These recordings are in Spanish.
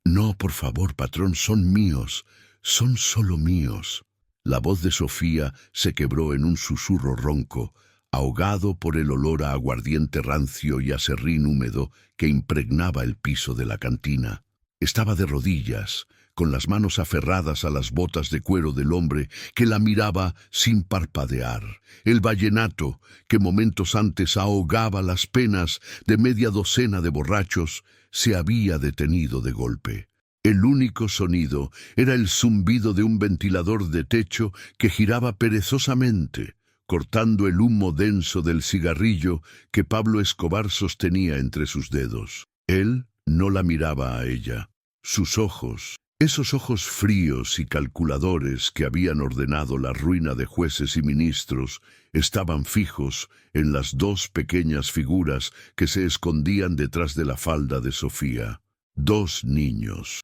No, por favor, patrón, son míos, son solo míos. La voz de Sofía se quebró en un susurro ronco, ahogado por el olor a aguardiente rancio y a serrín húmedo que impregnaba el piso de la cantina. Estaba de rodillas, con las manos aferradas a las botas de cuero del hombre que la miraba sin parpadear. El vallenato, que momentos antes ahogaba las penas de media docena de borrachos, se había detenido de golpe. El único sonido era el zumbido de un ventilador de techo que giraba perezosamente, cortando el humo denso del cigarrillo que Pablo Escobar sostenía entre sus dedos. Él no la miraba a ella. Sus ojos, esos ojos fríos y calculadores que habían ordenado la ruina de jueces y ministros, estaban fijos en las dos pequeñas figuras que se escondían detrás de la falda de Sofía. Dos niños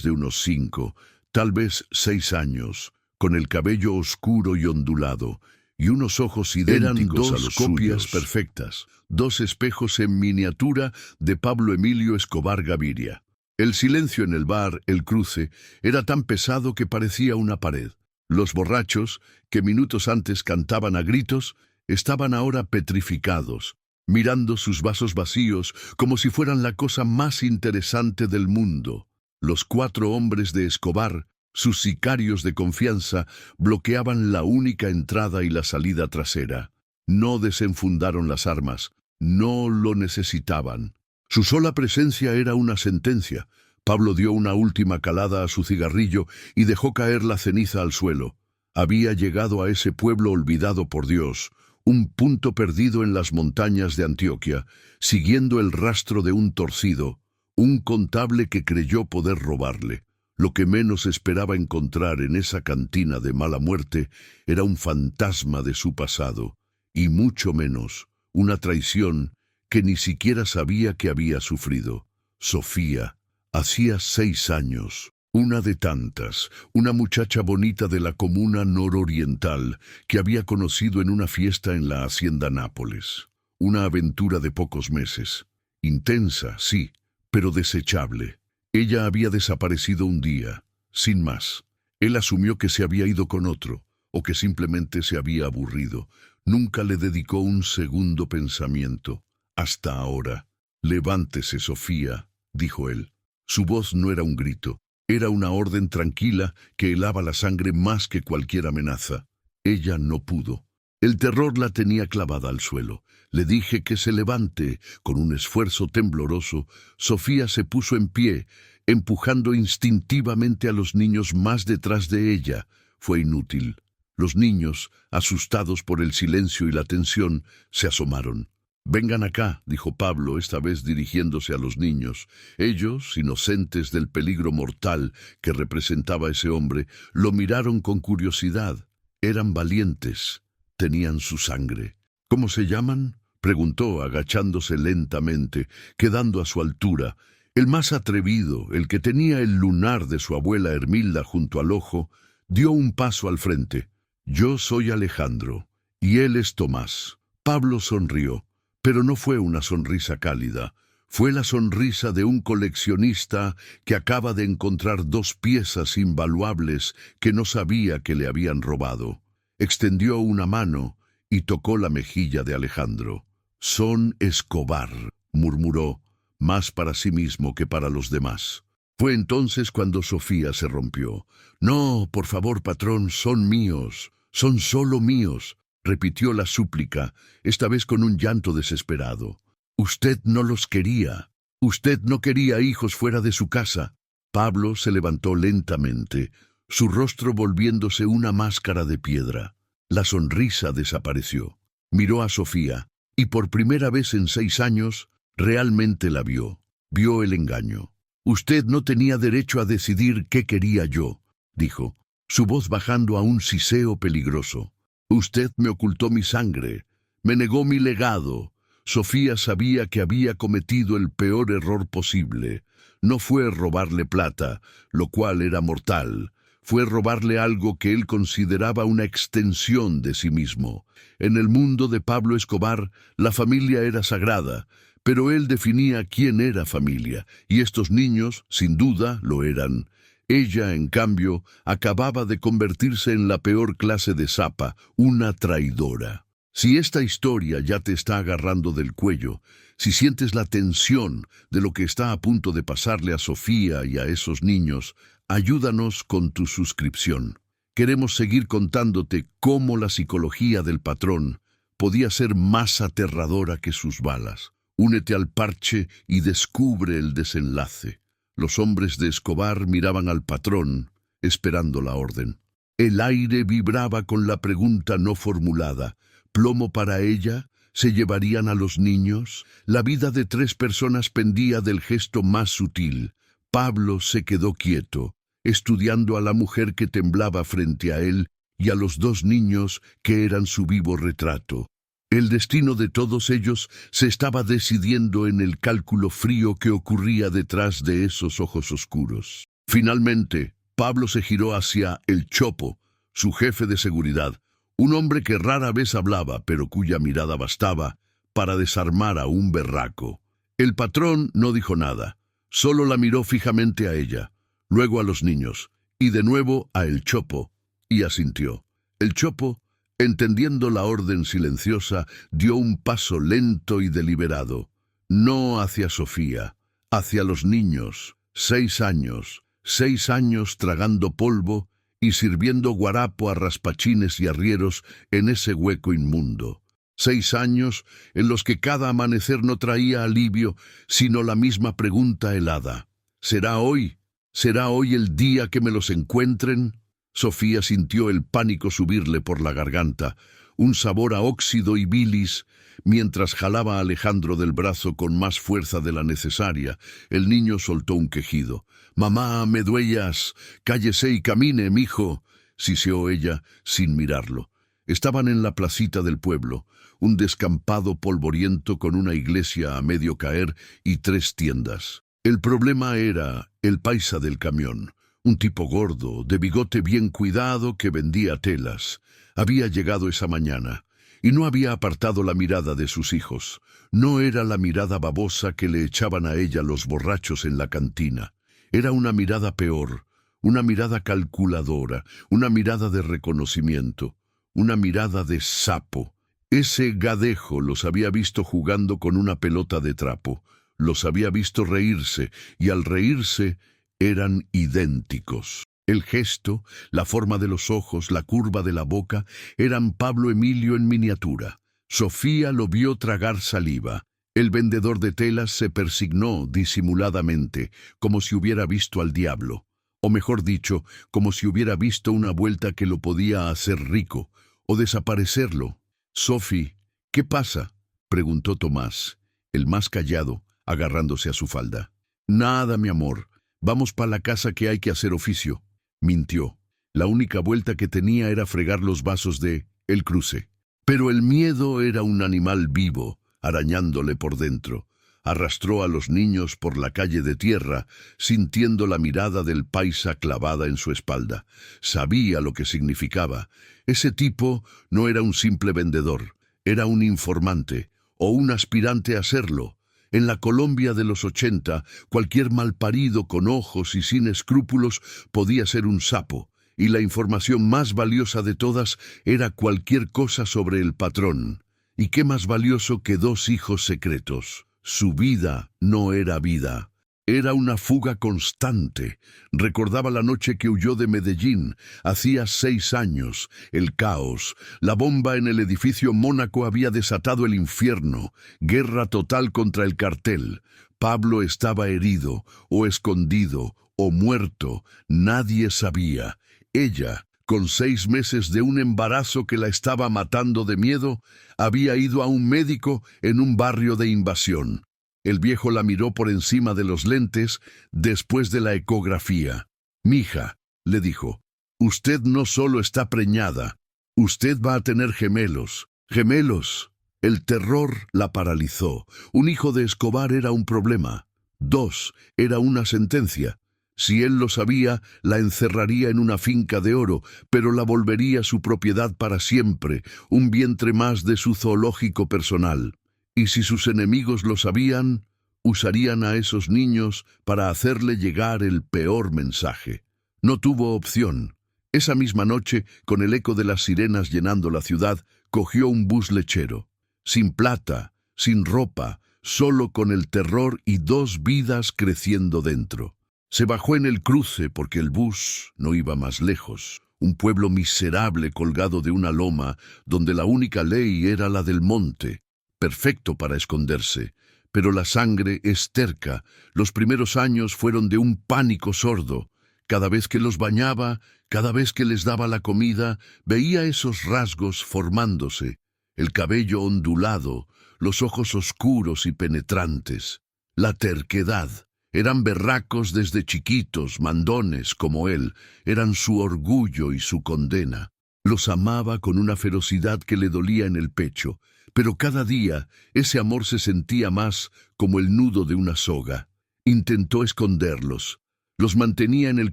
de unos 5, tal vez 6 años, con el cabello oscuro y ondulado, y unos ojos idénticos a los copias perfectas, dos espejos en miniatura de Pablo Emilio Escobar Gaviria. El silencio en el bar, el cruce, era tan pesado que parecía una pared. Los borrachos, que minutos antes cantaban a gritos, estaban ahora petrificados, mirando sus vasos vacíos como si fueran la cosa más interesante del mundo. Los 4 hombres de Escobar, sus sicarios de confianza, bloqueaban la única entrada y la salida trasera. No desenfundaron las armas, no lo necesitaban. Su sola presencia era una sentencia. Pablo dio una última calada a su cigarrillo y dejó caer la ceniza al suelo. Había llegado a ese pueblo olvidado por Dios, un punto perdido en las montañas de Antioquia, siguiendo el rastro de un torcido, un contable que creyó poder robarle. Lo que menos esperaba encontrar en esa cantina de mala muerte era un fantasma de su pasado, y mucho menos una traición que ni siquiera sabía que había sufrido. Sofía, hacía 6 años, una de tantas, una muchacha bonita de la comuna nororiental que había conocido en una fiesta en la hacienda Nápoles. Una aventura de pocos meses. Intensa, sí, pero desechable. Ella había desaparecido un día, sin más. Él asumió que se había ido con otro, o que simplemente se había aburrido. Nunca le dedicó un segundo pensamiento. Hasta ahora. «Levántese, Sofía», dijo él. Su voz no era un grito, era una orden tranquila que helaba la sangre más que cualquier amenaza. Ella no pudo. El terror la tenía clavada al suelo. Le dije que se levante. Con un esfuerzo tembloroso, Sofía se puso en pie, empujando instintivamente a los niños más detrás de ella. Fue inútil. Los niños, asustados por el silencio y la tensión, se asomaron. «Vengan acá», dijo Pablo, esta vez dirigiéndose a los niños. Ellos, inocentes del peligro mortal que representaba ese hombre, lo miraron con curiosidad. Eran valientes. Tenían su sangre. «¿Cómo se llaman?», preguntó, agachándose lentamente, quedando a su altura. El más atrevido, el que tenía el lunar de su abuela Hermilda junto al ojo, dio un paso al frente. «Yo soy Alejandro, y él es Tomás». Pablo sonrió, pero no fue una sonrisa cálida. Fue la sonrisa de un coleccionista que acaba de encontrar 2 piezas invaluables que no sabía que le habían robado. Extendió una mano y tocó la mejilla de Alejandro. «Son Escobar», murmuró, más para sí mismo que para los demás. Fue entonces cuando Sofía se rompió. «No, por favor, patrón, son míos, son solo míos», repitió la súplica, esta vez con un llanto desesperado. «Usted no los quería. Usted no quería hijos fuera de su casa». Pablo se levantó lentamente, su rostro volviéndose una máscara de piedra. La sonrisa desapareció. Miró a Sofía, y por primera vez en 6 años, realmente la vio. Vio el engaño. «Usted no tenía derecho a decidir qué quería yo», dijo, su voz bajando a un siseo peligroso. «Usted me ocultó mi sangre, me negó mi legado». Sofía sabía que había cometido el peor error posible. No fue robarle plata, lo cual era mortal. Fue robarle algo que él consideraba una extensión de sí mismo. En el mundo de Pablo Escobar, la familia era sagrada, Pero él definía quién era familia, y estos niños, sin duda, lo eran. Ella, en cambio, acababa de convertirse en la peor clase de sapa, una traidora. Si esta historia ya te está agarrando del cuello, si sientes la tensión de lo que está a punto de pasarle a Sofía y a esos niños, ayúdanos con tu suscripción. Queremos seguir contándote cómo la psicología del patrón podía ser más aterradora que sus balas. Únete al parche y descubre el desenlace. Los hombres de Escobar miraban al patrón, esperando la orden. El aire vibraba con la pregunta no formulada. ¿Plomo para ella? ¿Se llevarían a los niños? La vida de 3 personas pendía del gesto más sutil. Pablo se quedó quieto, estudiando a la mujer que temblaba frente a él y a los 2 niños que eran su vivo retrato. El destino de todos ellos se estaba decidiendo en el cálculo frío que ocurría detrás de esos ojos oscuros. Finalmente, Pablo se giró hacia el Chopo, su jefe de seguridad, un hombre que rara vez hablaba, pero cuya mirada bastaba para desarmar a un berraco. El patrón no dijo nada, solo la miró fijamente a ella, luego a los niños, y de nuevo a el Chopo, y asintió. El Chopo, entendiendo la orden silenciosa, dio un paso lento y deliberado, no hacia Sofía, hacia los niños, 6 años, 6 años tragando polvo y sirviendo guarapo a raspachines y arrieros en ese hueco inmundo. 6 años en los que cada amanecer no traía alivio, sino la misma pregunta helada. ¿Será hoy? ¿Será hoy el día que me los encuentren? Sofía sintió el pánico subirle por la garganta, un sabor a óxido y bilis, mientras jalaba a Alejandro del brazo con más fuerza de la necesaria. El niño soltó un quejido. «Mamá, me duellas. Cállese y camine, mijo», siseó ella sin mirarlo. Estaban en la placita del pueblo, un descampado polvoriento con una iglesia a medio caer y 3 tiendas. El problema era el paisa del camión. Un tipo gordo, de bigote bien cuidado, que vendía telas. Había llegado esa mañana, y no había apartado la mirada de sus hijos. No era la mirada babosa que le echaban a ella los borrachos en la cantina. Era una mirada peor, una mirada calculadora, una mirada de reconocimiento, una mirada de sapo. Ese gadejo los había visto jugando con una pelota de trapo, los había visto reírse, y al reírse eran idénticos. El gesto, la forma de los ojos, la curva de la boca, eran Pablo Emilio en miniatura. Sofía lo vio tragar saliva. El vendedor de telas se persignó disimuladamente, como si hubiera visto al diablo. O mejor dicho, como si hubiera visto una vuelta que lo podía hacer rico, o desaparecerlo. «Sofi, ¿qué pasa?», preguntó Tomás, el más callado, agarrándose a su falda. «Nada, mi amor. Vamos pa' la casa que hay que hacer oficio», mintió. La única vuelta que tenía era fregar los vasos de El Cruce. Pero el miedo era un animal vivo, arañándole por dentro. Arrastró a los niños por la calle de tierra, sintiendo la mirada del paisa clavada en su espalda. Sabía lo que significaba. Ese tipo no era un simple vendedor, era un informante, o un aspirante a serlo. En la Colombia de los 80, cualquier malparido con ojos y sin escrúpulos podía ser un sapo, y la información más valiosa de todas era cualquier cosa sobre el patrón. ¿Y qué más valioso que 2 hijos secretos? Su vida no era vida. Era una fuga constante. Recordaba la noche que huyó de Medellín. Hacía 6 años. El caos. La bomba en el edificio Mónaco había desatado el infierno. Guerra total contra el cartel. Pablo estaba herido, o escondido, o muerto. Nadie sabía. Ella, con 6 meses de un embarazo que la estaba matando de miedo, había ido a un médico en un barrio de invasión. El viejo la miró por encima de los lentes después de la ecografía. «Mija», le dijo, «usted no solo está preñada, usted va a tener gemelos». «¿Gemelos?». El terror la paralizó. Un hijo de Escobar era un problema. 2 era una sentencia. Si él lo sabía, la encerraría en una finca de oro, pero la volvería su propiedad para siempre, un vientre más de su zoológico personal. Y si sus enemigos lo sabían, usarían a esos niños para hacerle llegar el peor mensaje. No tuvo opción. Esa misma noche, con el eco de las sirenas llenando la ciudad, cogió un bus lechero. Sin plata, sin ropa, solo con el terror y 2 vidas creciendo dentro. Se bajó en el cruce porque el bus no iba más lejos. Un pueblo miserable colgado de una loma donde la única ley era la del monte. Perfecto para esconderse. Pero la sangre es terca. Los primeros años fueron de un pánico sordo. Cada vez que los bañaba, cada vez que les daba la comida, veía esos rasgos formándose. El cabello ondulado, los ojos oscuros y penetrantes. La terquedad. Eran berracos desde chiquitos, mandones como él. Eran su orgullo y su condena. Los amaba con una ferocidad que le dolía en el pecho. Pero cada día ese amor se sentía más como el nudo de una soga. Intentó esconderlos. Los mantenía en el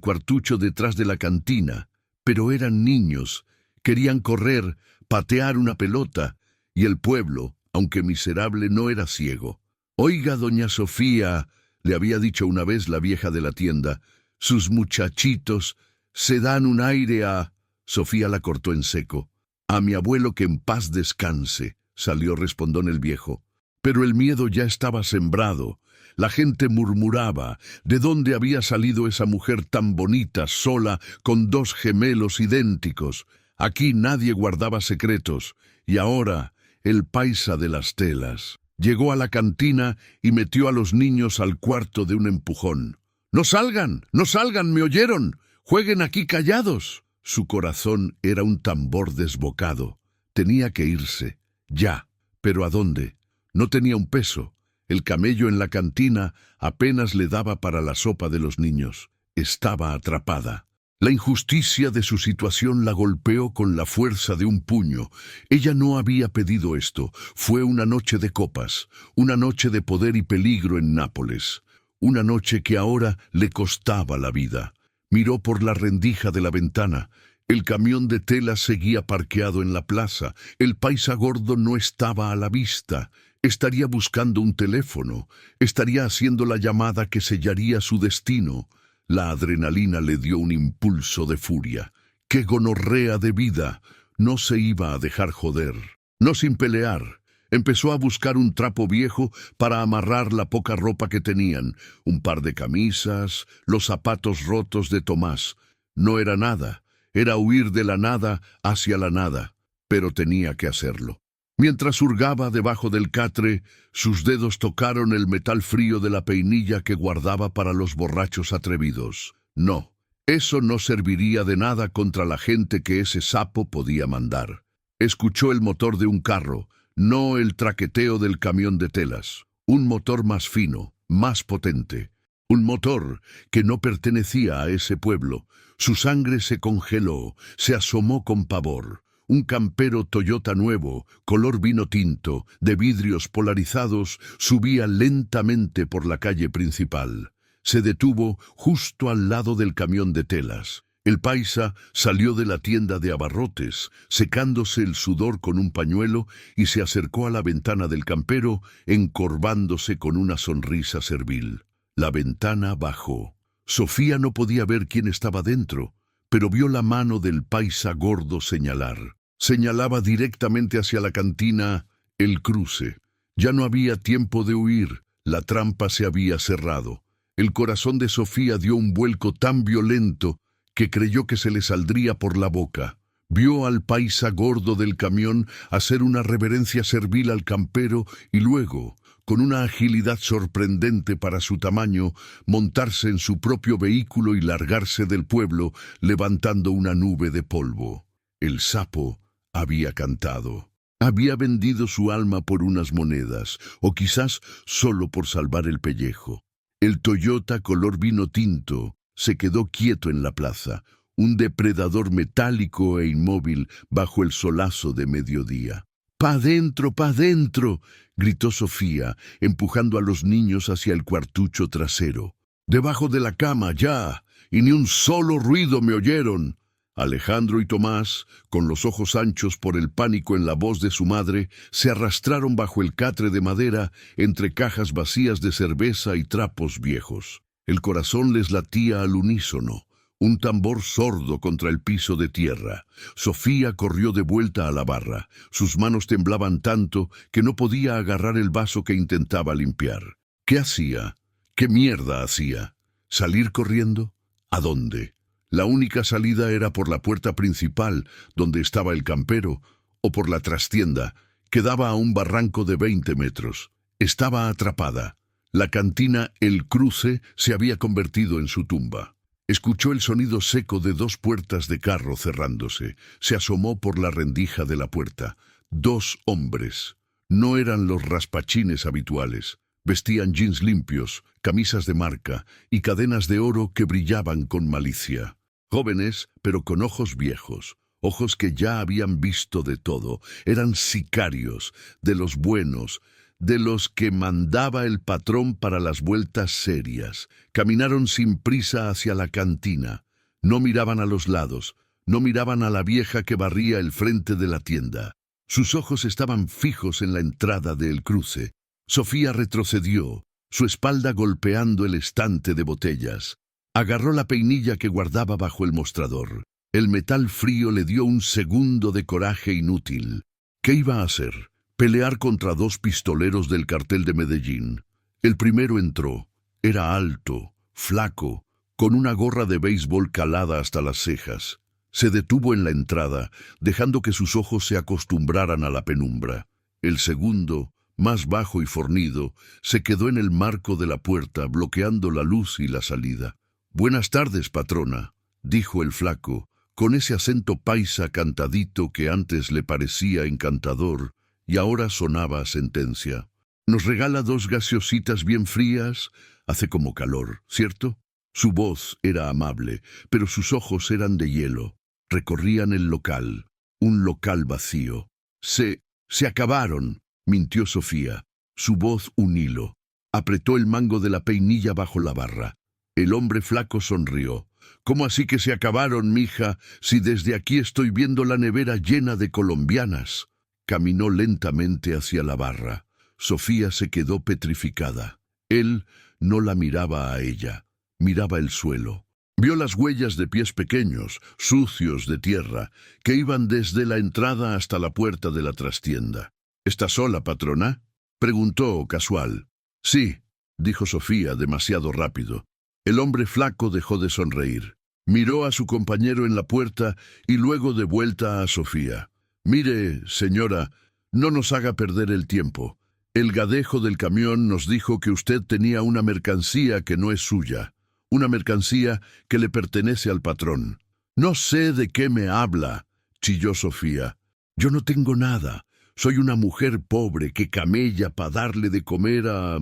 cuartucho detrás de la cantina. Pero eran niños. Querían correr, patear una pelota. Y el pueblo, aunque miserable, no era ciego. «Oiga, doña Sofía», le había dicho una vez la vieja de la tienda, «sus muchachitos se dan un aire a...». Sofía la cortó en seco. «A mi abuelo que en paz descanse», salió respondón el viejo. Pero el miedo ya estaba sembrado. La gente murmuraba de dónde había salido esa mujer tan bonita, sola, con 2 gemelos idénticos. Aquí nadie guardaba secretos. Y ahora, el paisa de las telas. Llegó a la cantina y metió a los niños al cuarto de un empujón. «¡No salgan! ¡No salgan! ¿Me oyeron? ¡Jueguen aquí callados!». Su corazón era un tambor desbocado. Tenía que irse. Ya. ¿Pero a dónde? No tenía un peso. El camello en la cantina apenas le daba para la sopa de los niños. Estaba atrapada. La injusticia de su situación la golpeó con la fuerza de un puño. Ella no había pedido esto. Fue una noche de copas, una noche de poder y peligro en Nápoles. Una noche que ahora le costaba la vida. Miró por la rendija de la ventana. El camión de tela seguía parqueado en la plaza. El paisa gordo no estaba a la vista. Estaría buscando un teléfono. Estaría haciendo la llamada que sellaría su destino. La adrenalina le dio un impulso de furia. ¡Qué gonorrea de vida! No se iba a dejar joder. No sin pelear. Empezó a buscar un trapo viejo para amarrar la poca ropa que tenían. Un par de camisas, los zapatos rotos de Tomás. No era nada. Era huir de la nada hacia la nada. Pero tenía que hacerlo. Mientras hurgaba debajo del catre, sus dedos tocaron el metal frío de la peinilla que guardaba para los borrachos atrevidos. No, eso no serviría de nada contra la gente que ese sapo podía mandar. Escuchó el motor de un carro, no el traqueteo del camión de telas. Un motor más fino, más potente. Un motor que no pertenecía a ese pueblo. Su sangre se congeló, se asomó con pavor. Un campero Toyota nuevo, color vino tinto, de vidrios polarizados, subía lentamente por la calle principal. Se detuvo justo al lado del camión de telas. El paisa salió de la tienda de abarrotes, secándose el sudor con un pañuelo, y se acercó a la ventana del campero, encorvándose con una sonrisa servil. La ventana bajó. Sofía no podía ver quién estaba dentro, pero vio la mano del paisa gordo señalar. Señalaba directamente hacia la cantina, el cruce. Ya no había tiempo de huir, la trampa se había cerrado. El corazón de Sofía dio un vuelco tan violento que creyó que se le saldría por la boca. Vio al paisa gordo del camión hacer una reverencia servil al campero y luego, con una agilidad sorprendente para su tamaño, montarse en su propio vehículo y largarse del pueblo, levantando una nube de polvo. El sapo había cantado. Había vendido su alma por unas monedas, o quizás solo por salvar el pellejo. El Toyota color vino tinto se quedó quieto en la plaza, un depredador metálico e inmóvil bajo el solazo de mediodía. «¡Pa dentro, pa dentro!», gritó Sofía, empujando a los niños hacia el cuartucho trasero. «Debajo de la cama, ya, y ni un solo ruido, ¿me oyeron?». Alejandro y Tomás, con los ojos anchos por el pánico en la voz de su madre, se arrastraron bajo el catre de madera entre cajas vacías de cerveza y trapos viejos. El corazón les latía al unísono, un tambor sordo contra el piso de tierra. Sofía corrió de vuelta a la barra. Sus manos temblaban tanto que no podía agarrar el vaso que intentaba limpiar. ¿Qué hacía? ¿Qué mierda hacía? ¿Salir corriendo? ¿A dónde? La única salida era por la puerta principal, donde estaba el campero, o por la trastienda, que daba a un barranco de 20 metros. Estaba atrapada. La cantina El Cruce se había convertido en su tumba. Escuchó el sonido seco de 2 puertas de carro cerrándose. Se asomó por la rendija de la puerta. 2 hombres. No eran los raspachines habituales. Vestían jeans limpios, camisas de marca y cadenas de oro que brillaban con malicia. Jóvenes, pero con ojos viejos, ojos que ya habían visto de todo. Eran sicarios, de los buenos, de los que mandaba el patrón para las vueltas serias. Caminaron sin prisa hacia la cantina. No miraban a los lados, no miraban a la vieja que barría el frente de la tienda. Sus ojos estaban fijos en la entrada del Cruce. Sofía retrocedió, su espalda golpeando el estante de botellas. Agarró la peinilla que guardaba bajo el mostrador. El metal frío le dio un segundo de coraje inútil. ¿Qué iba a hacer? Pelear contra 2 pistoleros del cartel de Medellín. El primero entró. Era alto, flaco, con una gorra de béisbol calada hasta las cejas. Se detuvo en la entrada, dejando que sus ojos se acostumbraran a la penumbra. El segundo, más bajo y fornido, se quedó en el marco de la puerta, bloqueando la luz y la salida. «Buenas tardes, patrona», dijo el flaco, con ese acento paisa cantadito que antes le parecía encantador y ahora sonaba a sentencia. «¿Nos regala 2 gaseositas bien frías? Hace como calor, ¿cierto?» Su voz era amable, pero sus ojos eran de hielo. Recorrían el local, un local vacío. Se acabaron», mintió Sofía, su voz un hilo. Apretó el mango de la peinilla bajo la barra. El hombre flaco sonrió. «¿Cómo así que se acabaron, mija, si desde aquí estoy viendo la nevera llena de colombianas?» Caminó lentamente hacia la barra. Sofía se quedó petrificada. Él no la miraba a ella, miraba el suelo. Vio las huellas de pies pequeños, sucios de tierra, que iban desde la entrada hasta la puerta de la trastienda. «¿Está sola, patrona?», preguntó casual. «Sí», dijo Sofía demasiado rápido. El hombre flaco dejó de sonreír. Miró a su compañero en la puerta y luego de vuelta a Sofía. «Mire, señora, no nos haga perder el tiempo. El gadejo del camión nos dijo que usted tenía una mercancía que no es suya, una mercancía que le pertenece al patrón». «No sé de qué me habla», chilló Sofía. «Yo no tengo nada. Soy una mujer pobre que camella para darle de comer a...»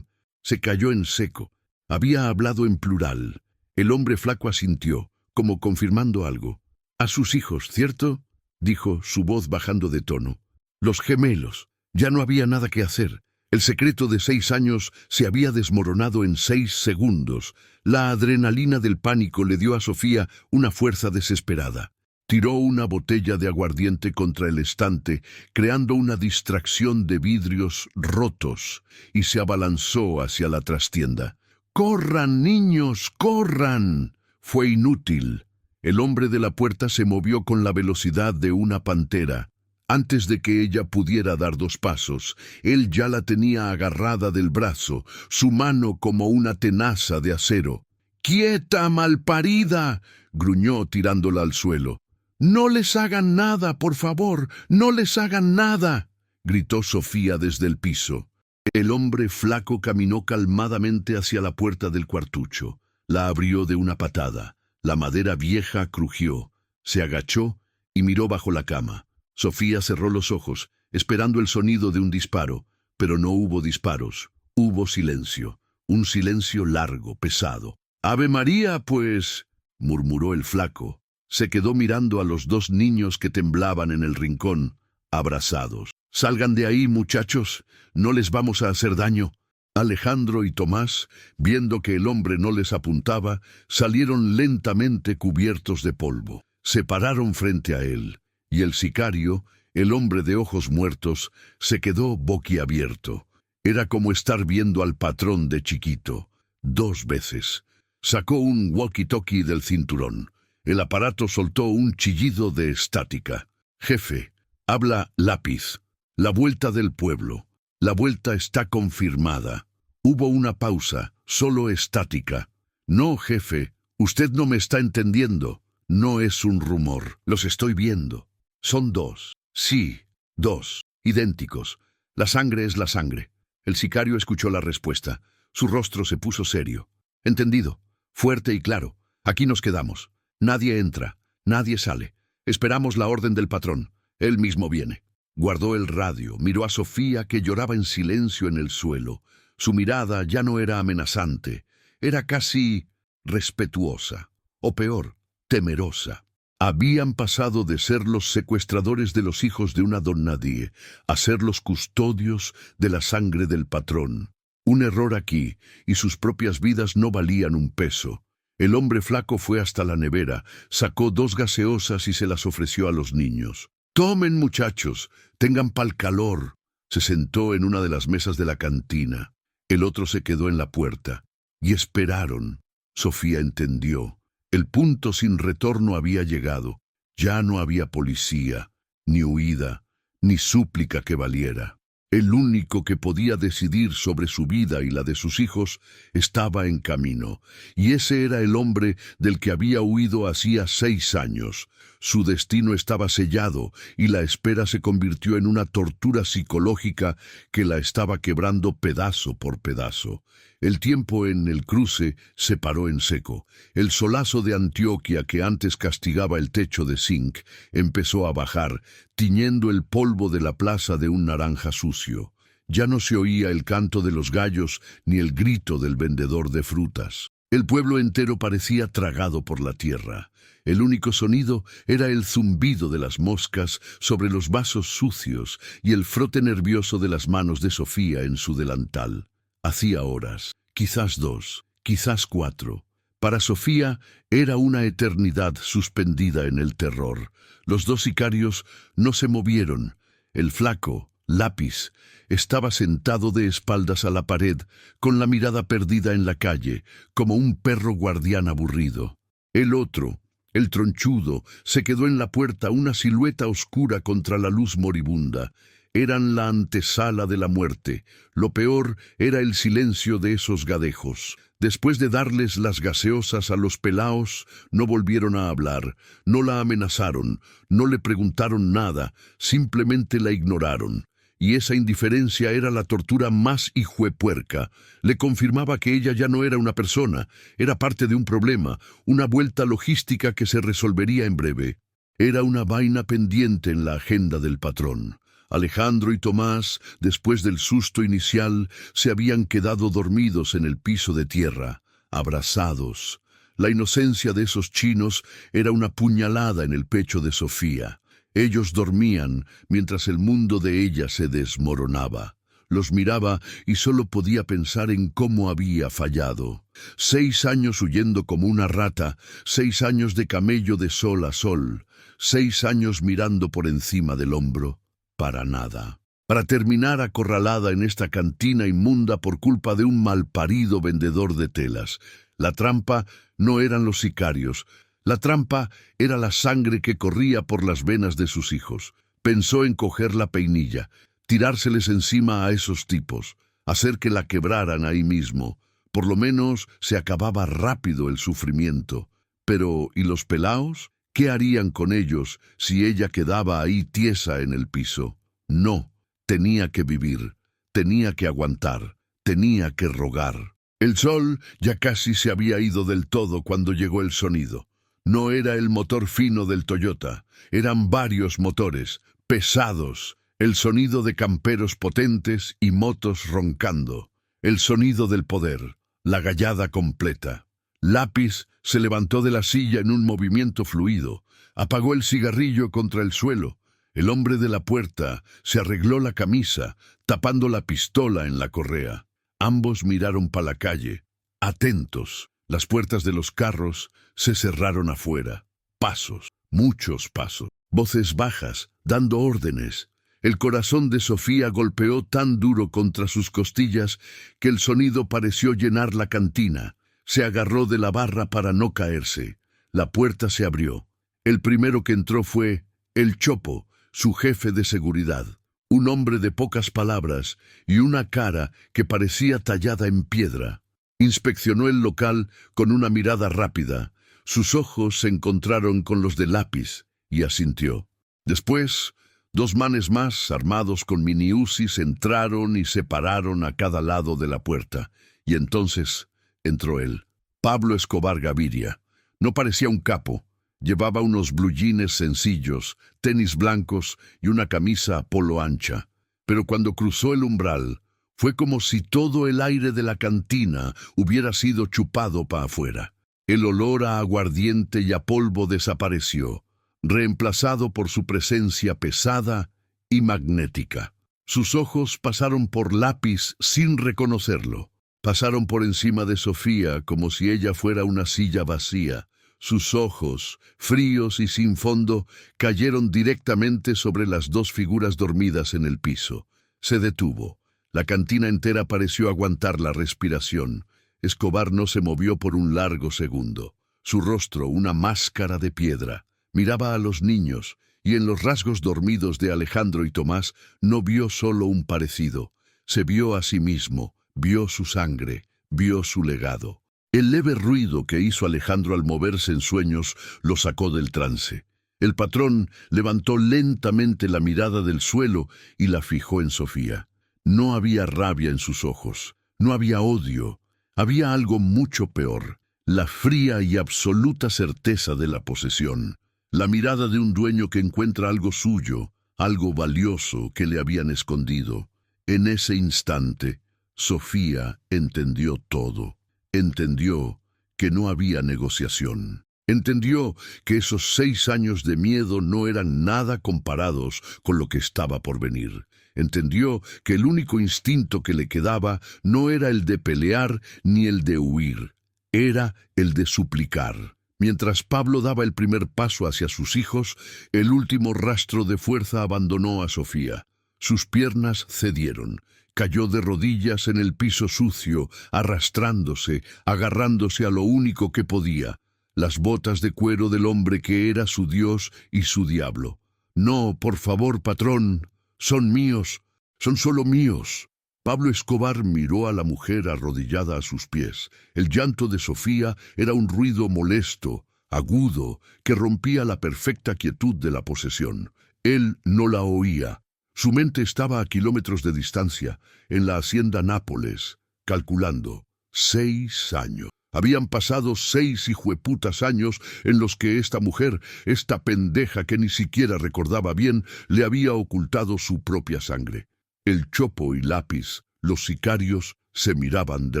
Se cayó en seco. Había hablado en plural. El hombre flaco asintió, como confirmando algo. «A sus hijos, ¿cierto?», dijo, su voz bajando de tono. «Los gemelos». Ya no había nada que hacer. El secreto de 6 años se había desmoronado en 6 segundos. La adrenalina del pánico le dio a Sofía una fuerza desesperada. Tiró una botella de aguardiente contra el estante, creando una distracción de vidrios rotos, y se abalanzó hacia la trastienda. «¡Corran, niños, corran!». Fue inútil. El hombre de la puerta se movió con la velocidad de una pantera. Antes de que ella pudiera dar 2 pasos, él ya la tenía agarrada del brazo, su mano como una tenaza de acero. «¡Quieta, malparida!», gruñó tirándola al suelo. «No les hagan nada, por favor, no les hagan nada», gritó Sofía desde el piso. El hombre flaco caminó calmadamente hacia la puerta del cuartucho. La abrió de una patada. La madera vieja crujió. Se agachó y miró bajo la cama. Sofía cerró los ojos, esperando el sonido de un disparo, pero no hubo disparos. Hubo silencio, un silencio largo, pesado. «¡Ave María, pues!», murmuró el flaco. Se quedó mirando a los 2 niños que temblaban en el rincón, abrazados. «Salgan de ahí, muchachos, no les vamos a hacer daño». Alejandro y Tomás, viendo que el hombre no les apuntaba, salieron lentamente cubiertos de polvo. Se pararon frente a él, y el sicario, el hombre de ojos muertos, se quedó boquiabierto. Era como estar viendo al patrón de chiquito. 2 veces. Sacó un walkie-talkie del cinturón. El aparato soltó un chillido de estática. «Jefe, habla Lápiz. La vuelta del pueblo. La vuelta está confirmada». Hubo una pausa, solo estática. «No, jefe, usted no me está entendiendo. No es un rumor. Los estoy viendo. Son 2. Sí, 2. Idénticos. La sangre es la sangre». El sicario escuchó la respuesta. Su rostro se puso serio. «Entendido. Fuerte y claro. Aquí nos quedamos. Nadie entra. Nadie sale. Esperamos la orden del patrón. Él mismo viene». Guardó el radio, miró a Sofía, que lloraba en silencio en el suelo. Su mirada ya no era amenazante. Era casi respetuosa. O peor, temerosa. Habían pasado de ser los secuestradores de los hijos de una don nadie a ser los custodios de la sangre del patrón. Un error aquí, y sus propias vidas no valían un peso. El hombre flaco fue hasta la nevera, sacó 2 gaseosas y se las ofreció a los niños. «Tomen, muchachos, tengan pa'l calor». Se sentó en una de las mesas de la cantina. El otro se quedó en la puerta. Y esperaron. Sofía entendió. El punto sin retorno había llegado. Ya no había policía, ni huida, ni súplica que valiera. El único que podía decidir sobre su vida y la de sus hijos estaba en camino, y ese era el hombre del que había huido hacía 6 años. Su destino estaba sellado, y la espera se convirtió en una tortura psicológica que la estaba quebrando pedazo por pedazo. El tiempo en el cruce se paró en seco. El solazo de Antioquia, que antes castigaba el techo de zinc, empezó a bajar, tiñendo el polvo de la plaza de un naranja sucio. Ya no se oía el canto de los gallos ni el grito del vendedor de frutas. El pueblo entero parecía tragado por la tierra. El único sonido era el zumbido de las moscas sobre los vasos sucios y el frote nervioso de las manos de Sofía en su delantal. Hacía horas, quizás 2, quizás 4. Para Sofía era una eternidad suspendida en el terror. Los 2 sicarios no se movieron. El flaco, Lápiz, estaba sentado de espaldas a la pared, con la mirada perdida en la calle, como un perro guardián aburrido. El otro, el tronchudo, se quedó en la puerta, una silueta oscura contra la luz moribunda. Eran la antesala de la muerte. Lo peor era el silencio de esos gadejos. Después de darles las gaseosas a los pelaos, no volvieron a hablar, no la amenazaron, no le preguntaron nada, simplemente la ignoraron. Y esa indiferencia era la tortura más hijuepuerca. Le confirmaba que ella ya no era una persona, era parte de un problema, una vuelta logística que se resolvería en breve. Era una vaina pendiente en la agenda del patrón. Alejandro y Tomás, después del susto inicial, se habían quedado dormidos en el piso de tierra, abrazados. La inocencia de esos chinos era una puñalada en el pecho de Sofía. Ellos dormían mientras el mundo de ella se desmoronaba. Los miraba y solo podía pensar en cómo había fallado. 6 años huyendo como una rata, 6 años de camello de sol a sol, 6 años mirando por encima del hombro. Para nada. Para terminar acorralada en esta cantina inmunda por culpa de un malparido vendedor de telas. La trampa no eran los sicarios. La trampa era la sangre que corría por las venas de sus hijos. Pensó en coger la peinilla, tirárseles encima a esos tipos, hacer que la quebraran ahí mismo. Por lo menos se acababa rápido el sufrimiento. Pero, ¿y los pelaos? ¿Qué harían con ellos si ella quedaba ahí tiesa en el piso? No, tenía que vivir, tenía que aguantar, tenía que rogar. El sol ya casi se había ido del todo cuando llegó el sonido. No era el motor fino del Toyota, eran varios motores, pesados, el sonido de camperos potentes y motos roncando, el sonido del poder, la gallada completa. Lápiz se levantó de la silla en un movimiento fluido, apagó el cigarrillo contra el suelo. El hombre de la puerta se arregló la camisa, tapando la pistola en la correa. Ambos miraron para la calle, atentos. Las puertas de los carros se cerraron afuera. Pasos, muchos pasos, voces bajas, dando órdenes. El corazón de Sofía golpeó tan duro contra sus costillas que el sonido pareció llenar la cantina. Se agarró de la barra para no caerse. La puerta se abrió. El primero que entró fue el Chopo, su jefe de seguridad. Un hombre de pocas palabras y una cara que parecía tallada en piedra. Inspeccionó el local con una mirada rápida. Sus ojos se encontraron con los de Lápiz y asintió. Después, dos manes más, armados con miniusis, entraron y se pararon a cada lado de la puerta. Y entonces entró él, Pablo Escobar Gaviria. No parecía un capo. Llevaba unos blue jeans sencillos, tenis blancos y una camisa polo ancha. Pero cuando cruzó el umbral, fue como si todo el aire de la cantina hubiera sido chupado para afuera. El olor a aguardiente y a polvo desapareció, reemplazado por su presencia pesada y magnética. Sus ojos pasaron por Lápiz sin reconocerlo. Pasaron por encima de Sofía como si ella fuera una silla vacía. Sus ojos, fríos y sin fondo, cayeron directamente sobre las dos figuras dormidas en el piso. Se detuvo. La cantina entera pareció aguantar la respiración. Escobar no se movió por un largo segundo. Su rostro, una máscara de piedra. Miraba a los niños, y en los rasgos dormidos de Alejandro y Tomás no vio solo un parecido. Se vio a sí mismo, vio su sangre, vio su legado. El leve ruido que hizo Alejandro al moverse en sueños lo sacó del trance. El patrón levantó lentamente la mirada del suelo y la fijó en Sofía. No había rabia en sus ojos, no había odio. Había algo mucho peor, la fría y absoluta certeza de la posesión. La mirada de un dueño que encuentra algo suyo, algo valioso que le habían escondido. En ese instante, Sofía entendió todo. Entendió que no había negociación. Entendió que esos 6 años de miedo no eran nada comparados con lo que estaba por venir. Entendió que el único instinto que le quedaba no era el de pelear ni el de huir. Era el de suplicar. Mientras Pablo daba el primer paso hacia sus hijos, el último rastro de fuerza abandonó a Sofía. Sus piernas cedieron. Cayó de rodillas en el piso sucio, arrastrándose, agarrándose a lo único que podía, las botas de cuero del hombre que era su Dios y su diablo. No, por favor, patrón, son míos, son solo míos. Pablo Escobar miró a la mujer arrodillada a sus pies. El llanto de Sofía era un ruido molesto, agudo, que rompía la perfecta quietud de la posesión. Él no la oía. Su mente estaba a kilómetros de distancia, en la hacienda Nápoles, calculando. 6 años. Habían pasado 6 hijueputas años en los que esta mujer, esta pendeja que ni siquiera recordaba bien, le había ocultado su propia sangre. El Chopo y Lápiz, los sicarios, se miraban de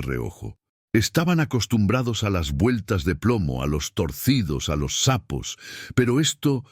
reojo. Estaban acostumbrados a las vueltas de plomo, a los torcidos, a los sapos, pero esto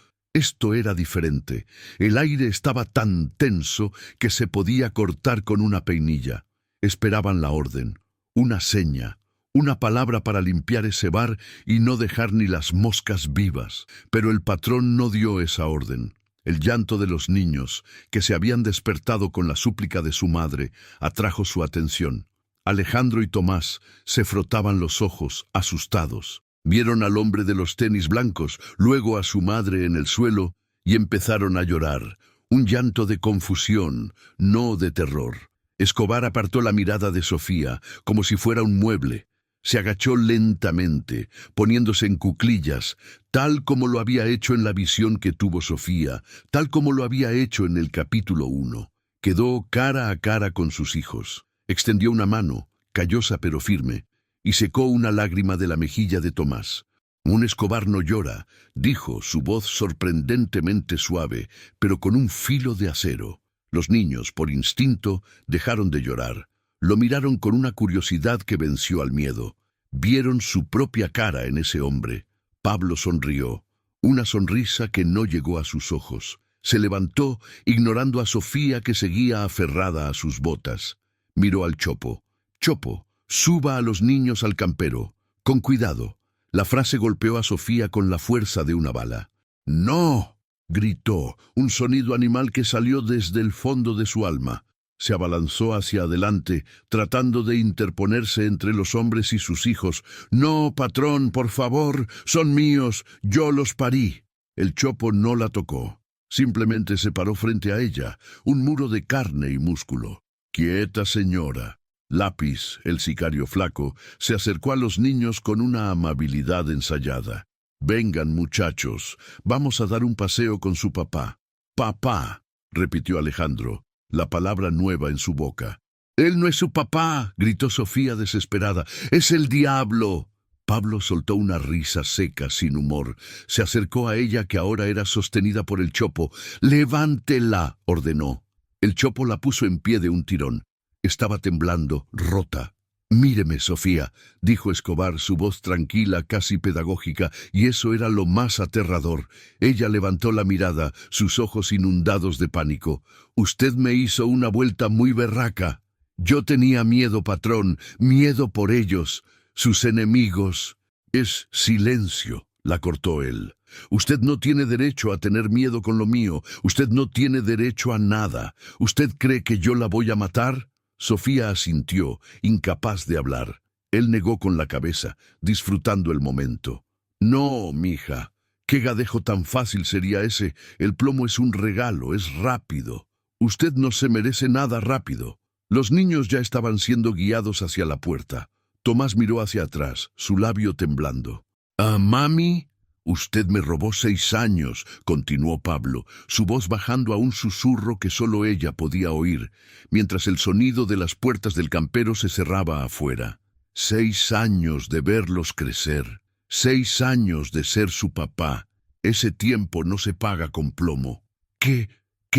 era diferente. El aire estaba tan tenso que se podía cortar con una peinilla. Esperaban la orden, una seña, una palabra para limpiar ese bar y no dejar ni las moscas vivas. Pero el patrón no dio esa orden. El llanto de los niños, que se habían despertado con la súplica de su madre, atrajo su atención. Alejandro y Tomás se frotaban los ojos, asustados. Vieron al hombre de los tenis blancos, luego a su madre en el suelo, y empezaron a llorar. Un llanto de confusión, no de terror. Escobar apartó la mirada de Sofía, como si fuera un mueble. Se agachó lentamente, poniéndose en cuclillas, tal como lo había hecho en la visión que tuvo Sofía, tal como lo había hecho en el capítulo 1. Quedó cara a cara con sus hijos. Extendió una mano, callosa pero firme, y secó una lágrima de la mejilla de Tomás. Un Escobar no llora, dijo, su voz sorprendentemente suave, pero con un filo de acero. Los niños, por instinto, dejaron de llorar. Lo miraron con una curiosidad que venció al miedo. Vieron su propia cara en ese hombre. Pablo sonrió, una sonrisa que no llegó a sus ojos. Se levantó, ignorando a Sofía que seguía aferrada a sus botas. Miró al Chopo. «Chopo, suba a los niños al campero. Con cuidado». La frase golpeó a Sofía con la fuerza de una bala. ¡No!, gritó, un sonido animal que salió desde el fondo de su alma. Se abalanzó hacia adelante, tratando de interponerse entre los hombres y sus hijos. «No, patrón, por favor, son míos, yo los parí». El chopo no la tocó. Simplemente se paró frente a ella, un muro de carne y músculo. «Quieta, señora». Lápiz, el sicario flaco, se acercó a los niños con una amabilidad ensayada. «Vengan, muchachos, vamos a dar un paseo con su papá». «Papá», repitió Alejandro, la palabra nueva en su boca. «Él no es su papá», gritó Sofía desesperada. «Es el diablo». Pablo soltó una risa seca, sin humor. Se acercó a ella, que ahora era sostenida por el chopo. «Levántela», ordenó. El chopo la puso en pie de un tirón. Estaba temblando, rota. «Míreme, Sofía», dijo Escobar, su voz tranquila, casi pedagógica, y eso era lo más aterrador. Ella levantó la mirada, sus ojos inundados de pánico. «Usted me hizo una vuelta muy berraca. Yo tenía miedo, patrón, miedo por ellos, sus enemigos». «Es silencio», la cortó él. «Usted no tiene derecho a tener miedo con lo mío. Usted no tiene derecho a nada. ¿Usted cree que yo la voy a matar?» Sofía asintió, incapaz de hablar. Él negó con la cabeza, disfrutando el momento. «No, mija. ¿Qué gadejo tan fácil sería ese? El plomo es un regalo, es rápido. Usted no se merece nada rápido». Los niños ya estaban siendo guiados hacia la puerta. Tomás miró hacia atrás, su labio temblando. «¿Ah, mami?» «Usted me robó 6 años», continuó Pablo, su voz bajando a un susurro que solo ella podía oír, mientras el sonido de las puertas del campero se cerraba afuera. 6 años de verlos crecer, 6 años de ser su papá. Ese tiempo no se paga con plomo. ¿Qué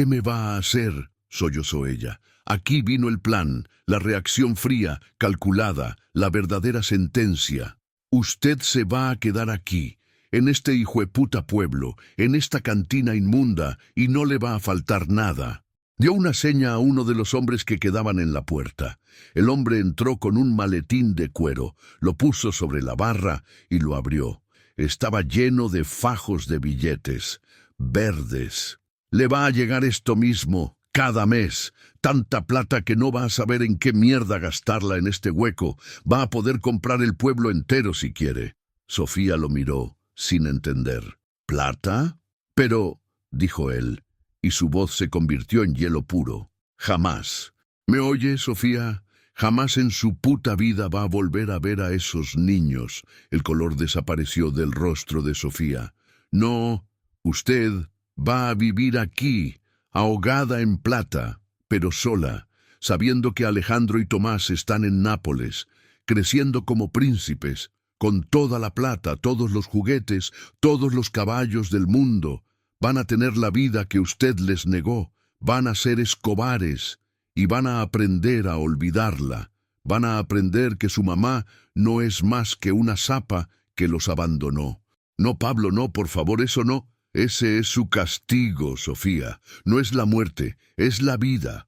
me va a hacer?», sollozó ella. «Aquí vino el plan, la reacción fría, calculada, la verdadera sentencia. Usted se va a quedar aquí, en este hijueputa pueblo, en esta cantina inmunda, y no le va a faltar nada». Dio una seña a uno de los hombres que quedaban en la puerta. El hombre entró con un maletín de cuero, lo puso sobre la barra y lo abrió. Estaba lleno de fajos de billetes, verdes. «Le va a llegar esto mismo, cada mes. Tanta plata que no va a saber en qué mierda gastarla en este hueco. Va a poder comprar el pueblo entero si quiere». Sofía lo miró, sin entender. «¿Plata?» «Pero», dijo él, y su voz se convirtió en hielo puro. «Jamás. ¿Me oye, Sofía? Jamás en su puta vida va a volver a ver a esos niños». El color desapareció del rostro de Sofía. «No, usted va a vivir aquí, ahogada en plata, pero sola, sabiendo que Alejandro y Tomás están en Nápoles, creciendo como príncipes, con toda la plata, todos los juguetes, todos los caballos del mundo. Van a tener la vida que usted les negó, van a ser Escobares, y van a aprender a olvidarla. Van a aprender que su mamá no es más que una zapa que los abandonó». «No, Pablo, no, por favor, eso no. Ese es su castigo, Sofía. No es la muerte, es la vida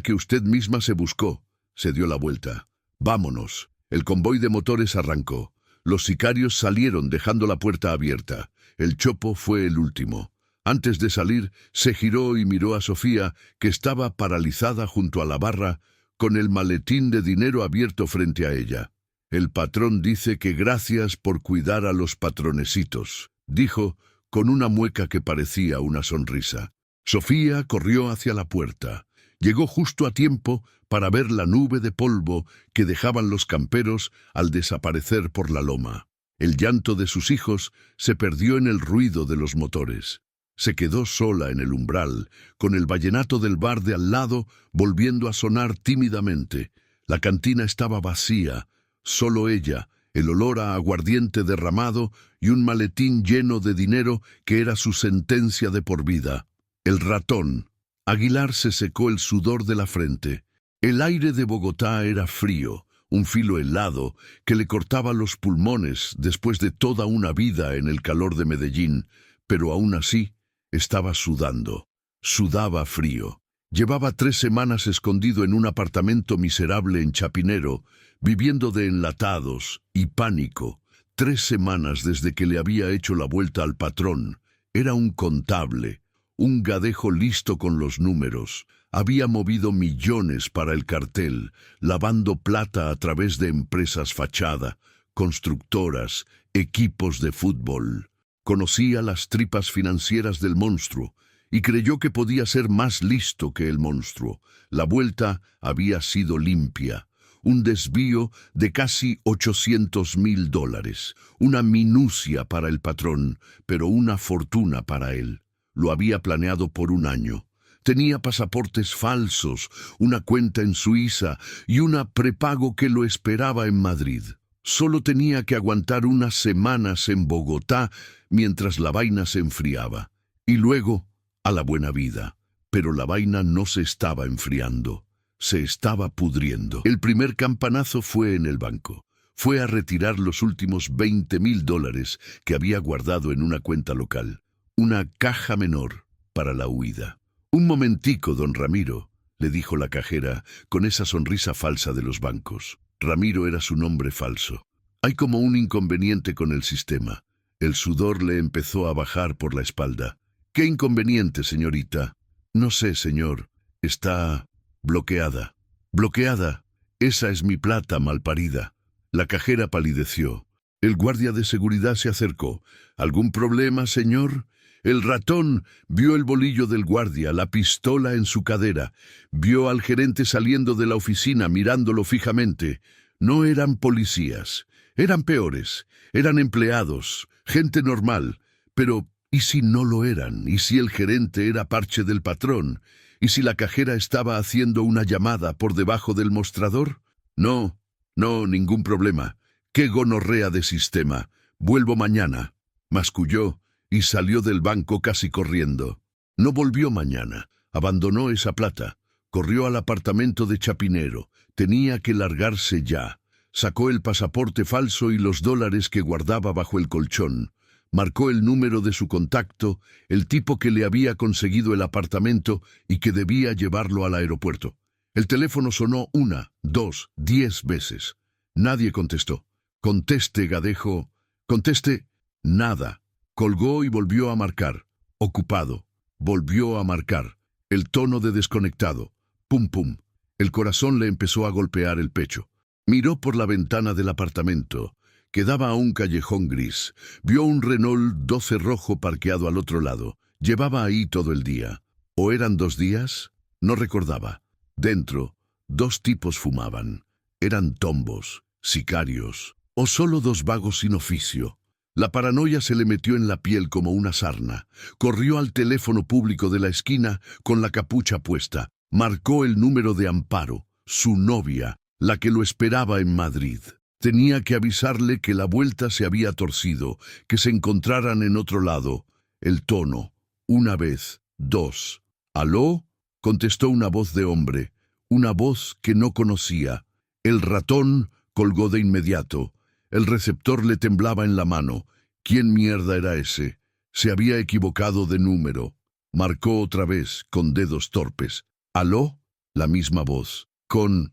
que usted misma se buscó». Se dio la vuelta. «Vámonos». El convoy de motores arrancó. Los sicarios salieron dejando la puerta abierta. El chopo fue el último. Antes de salir, se giró y miró a Sofía, que estaba paralizada junto a la barra, con el maletín de dinero abierto frente a ella. «El patrón dice que gracias por cuidar a los patronecitos», dijo, con una mueca que parecía una sonrisa. Sofía corrió hacia la puerta. Llegó justo a tiempo para ver la nube de polvo que dejaban los camperos al desaparecer por la loma. El llanto de sus hijos se perdió en el ruido de los motores. Se quedó sola en el umbral, con el vallenato del bar de al lado volviendo a sonar tímidamente. La cantina estaba vacía, solo ella, el olor a aguardiente derramado y un maletín lleno de dinero que era su sentencia de por vida. El ratón. Aguilar se secó el sudor de la frente. El aire de Bogotá era frío, un filo helado que le cortaba los pulmones después de toda una vida en el calor de Medellín, pero aún así estaba sudando. Sudaba frío. Llevaba 3 semanas escondido en un apartamento miserable en Chapinero, viviendo de enlatados y pánico. 3 semanas desde que le había hecho la vuelta al patrón, Era un contable, un gadejo listo con los números. Había movido millones para el cartel, lavando plata a través de empresas fachada, constructoras, equipos de fútbol. Conocía las tripas financieras del monstruo y creyó que podía ser más listo que el monstruo. La vuelta había sido limpia. Un desvío de casi $800,000, una minucia para el patrón, pero una fortuna para él. Lo había planeado por un año. Tenía pasaportes falsos, una cuenta en Suiza y una prepago que lo esperaba en Madrid. Solo tenía que aguantar unas semanas en Bogotá mientras la vaina se enfriaba. Y luego, a la buena vida. Pero la vaina no se estaba enfriando. Se estaba pudriendo. El primer campanazo fue en el banco. Fue a retirar los últimos $20,000 que había guardado en una cuenta local. Una caja menor para la huida. «Un momentico, don Ramiro», le dijo la cajera con esa sonrisa falsa de los bancos. Ramiro era su nombre falso. «Hay como un inconveniente con el sistema». El sudor le empezó a bajar por la espalda. «¿Qué inconveniente, señorita?» «No sé, señor. Está bloqueada». «¿Bloqueada? Esa es mi plata, malparida». La cajera palideció. El guardia de seguridad se acercó. «¿Algún problema, señor?» El ratón vio el bolillo del guardia, la pistola en su cadera. Vio al gerente saliendo de la oficina mirándolo fijamente. No eran policías, eran peores, eran empleados, gente normal. Pero, ¿y si no lo eran? ¿Y si el gerente era parche del patrón? ¿Y si la cajera estaba haciendo una llamada por debajo del mostrador? No, ningún problema. ¡Qué gonorrea de sistema! Vuelvo mañana. Masculló y salió del banco casi corriendo. No volvió mañana. Abandonó esa plata. Corrió al apartamento de Chapinero. Tenía que largarse ya. Sacó el pasaporte falso y los $, que guardaba bajo el colchón. Marcó el número de su contacto, el tipo que le había conseguido el apartamento y que debía llevarlo al aeropuerto. El teléfono sonó 1, 2, 10 veces. Nadie contestó. «Conteste, gadejo. Conteste». Nada. Colgó y volvió a marcar. Ocupado. Volvió a marcar. El tono de desconectado. Pum, pum. El corazón le empezó a golpear el pecho. Miró por la ventana del apartamento. Quedaba a un callejón gris. Vio un Renault 12 rojo parqueado al otro lado. Llevaba ahí todo el día. ¿O eran 2 días? No recordaba. Dentro, 2 tipos fumaban. Eran tombos, sicarios, o solo 2 vagos sin oficio. La paranoia se le metió en la piel como una sarna. Corrió al teléfono público de la esquina con la capucha puesta. Marcó el número de Amparo, su novia, la que lo esperaba en Madrid. Tenía que avisarle que la vuelta se había torcido, que se encontraran en otro lado. El tono. 1 vez, 2. «¿Aló?», contestó una voz de hombre, una voz que no conocía. El ratón colgó de inmediato. El receptor le temblaba en la mano. ¿Quién mierda era ese? Se había equivocado de número. Marcó otra vez, con dedos torpes. «¿Aló?», la misma voz. Con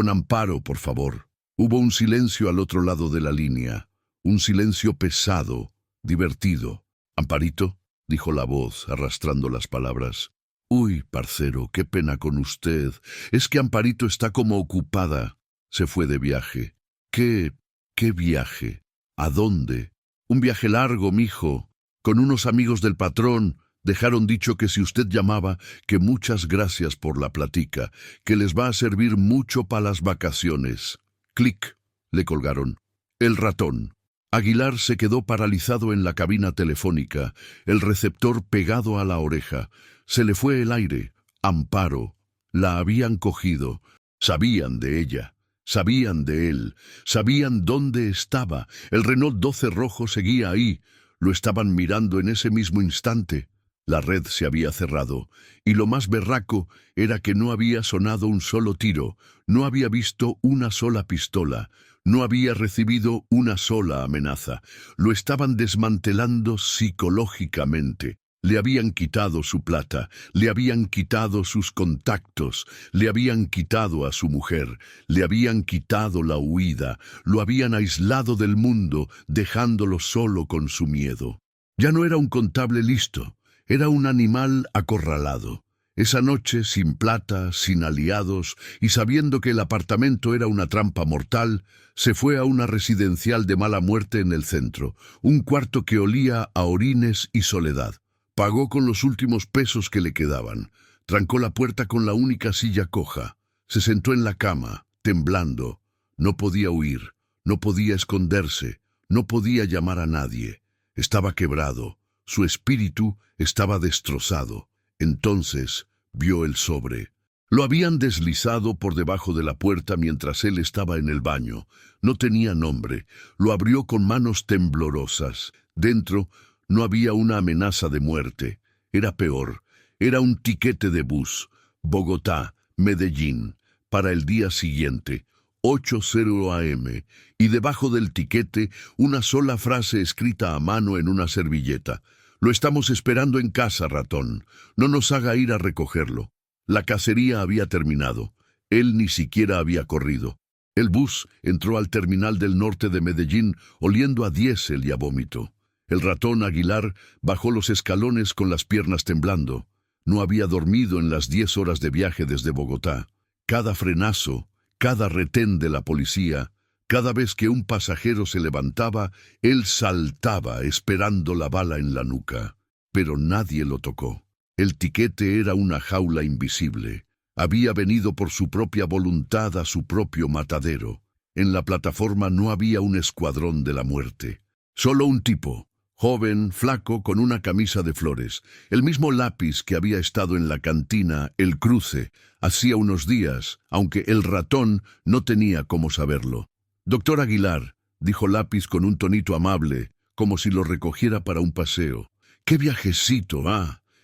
Amparo, por favor». Hubo un silencio al otro lado de la línea. Un silencio pesado, divertido. «¿Amparito?», dijo la voz, arrastrando las palabras. «Uy, parcero, qué pena con usted. Es que Amparito está como ocupada. Se fue de viaje». ¿Qué viaje? ¿A dónde? «Un viaje largo, mijo. Con unos amigos del patrón. Dejaron dicho que si usted llamaba, que muchas gracias por la platica, que les va a servir mucho para las vacaciones». Clic, le colgaron. El ratón. Aguilar se quedó paralizado en la cabina telefónica, el receptor pegado a la oreja. Se le fue el aire. Amparo. La habían cogido. Sabían de ella. Sabían de él, sabían dónde estaba. El Renault 12 rojo seguía ahí. Lo estaban mirando en ese mismo instante. La red se había cerrado, y lo más berraco era que no había sonado un solo tiro, no había visto una sola pistola, no había recibido una sola amenaza. Lo estaban desmantelando psicológicamente. Le habían quitado su plata, le habían quitado sus contactos, le habían quitado a su mujer, le habían quitado la huida, lo habían aislado del mundo, dejándolo solo con su miedo. Ya no era un contable listo, era un animal acorralado. Esa noche, sin plata, sin aliados, y sabiendo que el apartamento era una trampa mortal, se fue a una residencial de mala muerte en el centro, un cuarto que olía a orines y soledad. Pagó con los últimos pesos que le quedaban. Trancó la puerta con la única silla coja. Se sentó en la cama, temblando. No podía huir, no podía esconderse, no podía llamar a nadie. Estaba quebrado, su espíritu estaba destrozado. Entonces vio el sobre. Lo habían deslizado por debajo de la puerta mientras él estaba en el baño. No tenía nombre. Lo abrió con manos temblorosas. Dentro no había una amenaza de muerte. Era peor. Era un tiquete de bus. Bogotá, Medellín, para el día siguiente, 8:00 a.m., y debajo del tiquete una sola frase escrita a mano en una servilleta. Lo estamos esperando en casa, ratón. No nos haga ir a recogerlo. La cacería había terminado. Él ni siquiera había corrido. El bus entró al terminal del norte de Medellín oliendo a diésel y a vómito. El ratón Aguilar bajó los escalones con las piernas temblando. No había dormido en las 10 horas de viaje desde Bogotá. Cada frenazo, cada retén de la policía, cada vez que un pasajero se levantaba, él saltaba esperando la bala en la nuca. Pero nadie lo tocó. El tiquete era una jaula invisible. Había venido por su propia voluntad a su propio matadero. En la plataforma no había un escuadrón de la muerte. Solo un tipo, joven, flaco, con una camisa de flores. El mismo Lápiz que había estado en la cantina El Cruce hacía unos días, aunque el ratón no tenía cómo saberlo. «Doctor Aguilar», dijo Lápiz con un tonito amable, como si lo recogiera para un paseo. «¡Qué viajecito!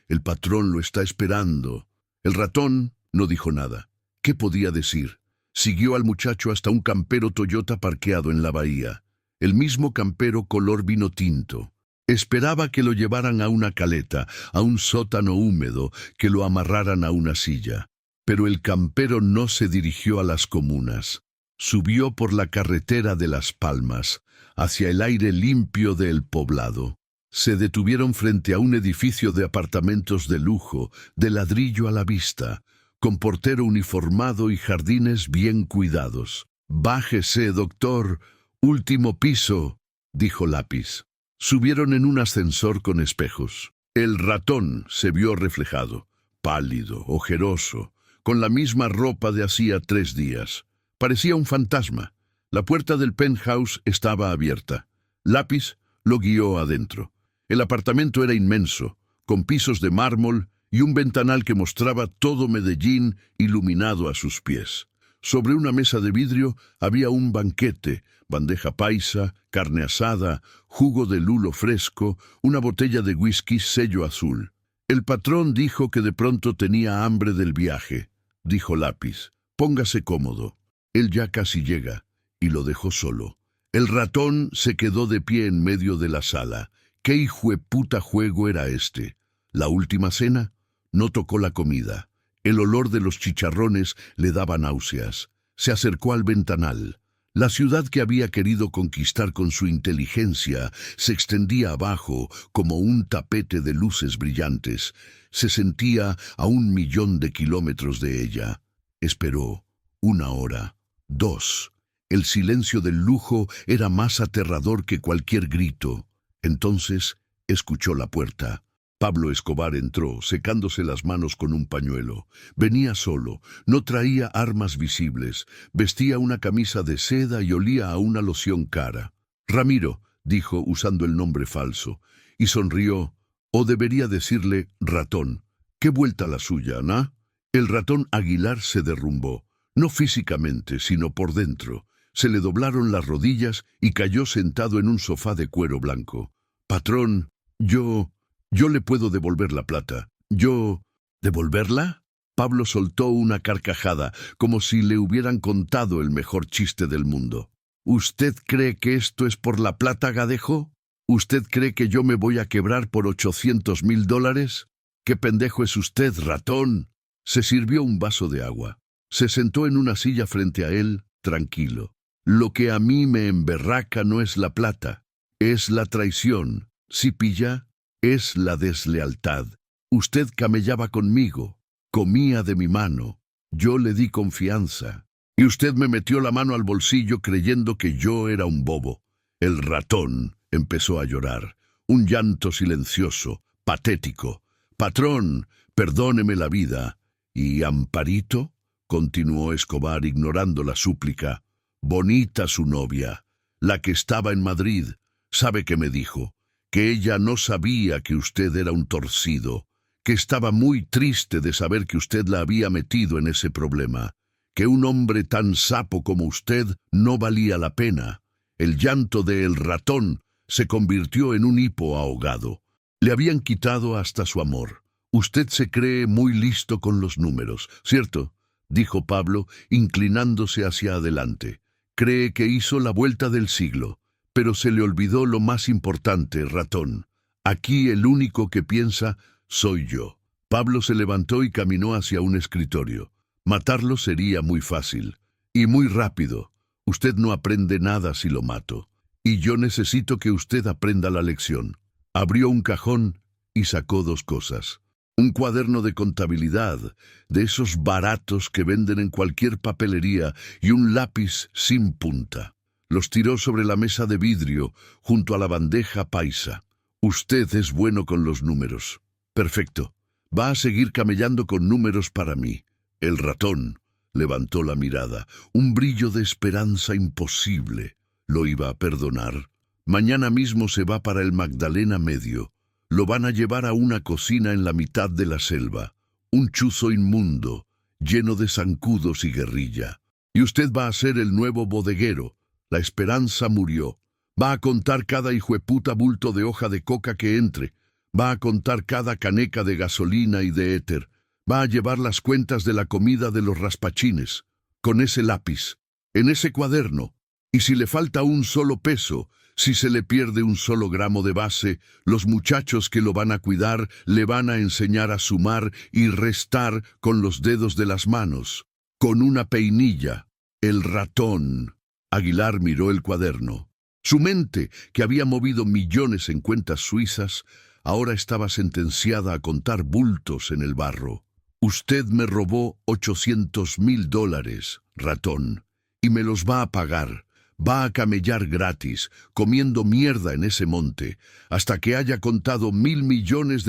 El patrón lo está esperando». El ratón no dijo nada. ¿Qué podía decir? Siguió al muchacho hasta un campero Toyota parqueado en la bahía. El mismo campero color vino tinto. Esperaba que lo llevaran a una caleta, a un sótano húmedo, que lo amarraran a una silla. Pero el campero no se dirigió a las comunas. Subió por la carretera de Las Palmas, hacia el aire limpio del poblado. Se detuvieron frente a un edificio de apartamentos de lujo, de ladrillo a la vista, con portero uniformado y jardines bien cuidados. «Bájese, doctor. Último piso», dijo Lápiz. Subieron en un ascensor con espejos. El ratón se vio reflejado, pálido, ojeroso, con la misma ropa de hacía 3 días. Parecía un fantasma. La puerta del penthouse estaba abierta. Lápiz lo guió adentro. El apartamento era inmenso, con pisos de mármol y un ventanal que mostraba todo Medellín iluminado a sus pies. Sobre una mesa de vidrio había un banquete, bandeja paisa, carne asada, jugo de lulo fresco, una botella de whisky sello azul. «El patrón dijo que de pronto tenía hambre del viaje», dijo Lápiz. «Póngase cómodo. Él ya casi llega», y lo dejó solo. El ratón se quedó de pie en medio de la sala. ¿Qué hijueputa juego era este? ¿La última cena? No tocó la comida. El olor de los chicharrones le daba náuseas. Se acercó al ventanal. La ciudad que había querido conquistar con su inteligencia se extendía abajo como un tapete de luces brillantes. Se sentía a 1.000.000 de kilómetros de ella. Esperó 1 hora, 2. El silencio del lujo era más aterrador que cualquier grito. Entonces escuchó la puerta. Pablo Escobar entró, secándose las manos con un pañuelo. Venía solo, no traía armas visibles, vestía una camisa de seda y olía a una loción cara. «Ramiro», dijo usando el nombre falso, y sonrió, o debería decirle ratón. «¿Qué vuelta la suya, ¿no?» El ratón Aguilar se derrumbó, no físicamente, sino por dentro. Se le doblaron las rodillas y cayó sentado en un sofá de cuero blanco. «Patrón, yo le puedo devolver la plata. ¿Devolverla?» Pablo soltó una carcajada, como si le hubieran contado el mejor chiste del mundo. «¿Usted cree que esto es por la plata, Gadejo? ¿Usted cree que yo me voy a quebrar por $800.000? ¿Qué pendejo es usted, ratón?» Se sirvió un vaso de agua. Se sentó en una silla frente a él, tranquilo. «Lo que a mí me emberraca no es la plata, es la traición. Si pilla, es la deslealtad. Usted camellaba conmigo, comía de mi mano, yo le di confianza, y usted me metió la mano al bolsillo creyendo que yo era un bobo. El ratón empezó a llorar, un llanto silencioso, patético. «Patrón, perdóneme la vida». «¿Y Amparito?», continuó Escobar ignorando la súplica. «Bonita su novia, la que estaba en Madrid. ¿Sabe qué me dijo? Que ella no sabía que usted era un torcido, que estaba muy triste de saber que usted la había metido en ese problema, que un hombre tan sapo como usted no valía la pena». El llanto de El Ratón se convirtió en un hipo ahogado. Le habían quitado hasta su amor. «Usted se cree muy listo con los números, ¿cierto?», dijo Pablo, inclinándose hacia adelante. «Cree que hizo la vuelta del siglo, pero se le olvidó lo más importante, ratón. Aquí el único que piensa soy yo». Pablo se levantó y caminó hacia un escritorio. «Matarlo sería muy fácil y muy rápido. Usted no aprende nada si lo mato, y yo necesito que usted aprenda la lección». Abrió un cajón y sacó dos cosas. Un cuaderno de contabilidad, de esos baratos que venden en cualquier papelería, y un lápiz sin punta. Los tiró sobre la mesa de vidrio, junto a la bandeja paisa. «Usted es bueno con los números. Perfecto. Va a seguir camellando con números para mí». El ratón levantó la mirada, un brillo de esperanza imposible. ¿Lo iba a perdonar? Mañana mismo se va para el Magdalena Medio. Lo van a llevar a una cocina en la mitad de la selva, un chuzo inmundo, lleno de zancudos y guerrilla. Y usted va a ser el nuevo bodeguero. La esperanza murió. Va a contar cada hijueputa bulto de hoja de coca que entre. Va a contar cada caneca de gasolina y de éter. Va a llevar las cuentas de la comida de los raspachines, con ese lápiz, en ese cuaderno. Y si le falta un solo peso, si se le pierde un solo gramo de base, los muchachos que lo van a cuidar le van a enseñar a sumar y restar con los dedos de las manos, con una peinilla. El ratón. Aguilar miró el cuaderno. Su mente, que había movido millones en cuentas suizas, ahora estaba sentenciada a contar bultos en el barro. «Usted me robó $800,000, ratón, y me los va a pagar. Va a camellar gratis, comiendo mierda en ese monte, hasta que haya contado $1,000 millones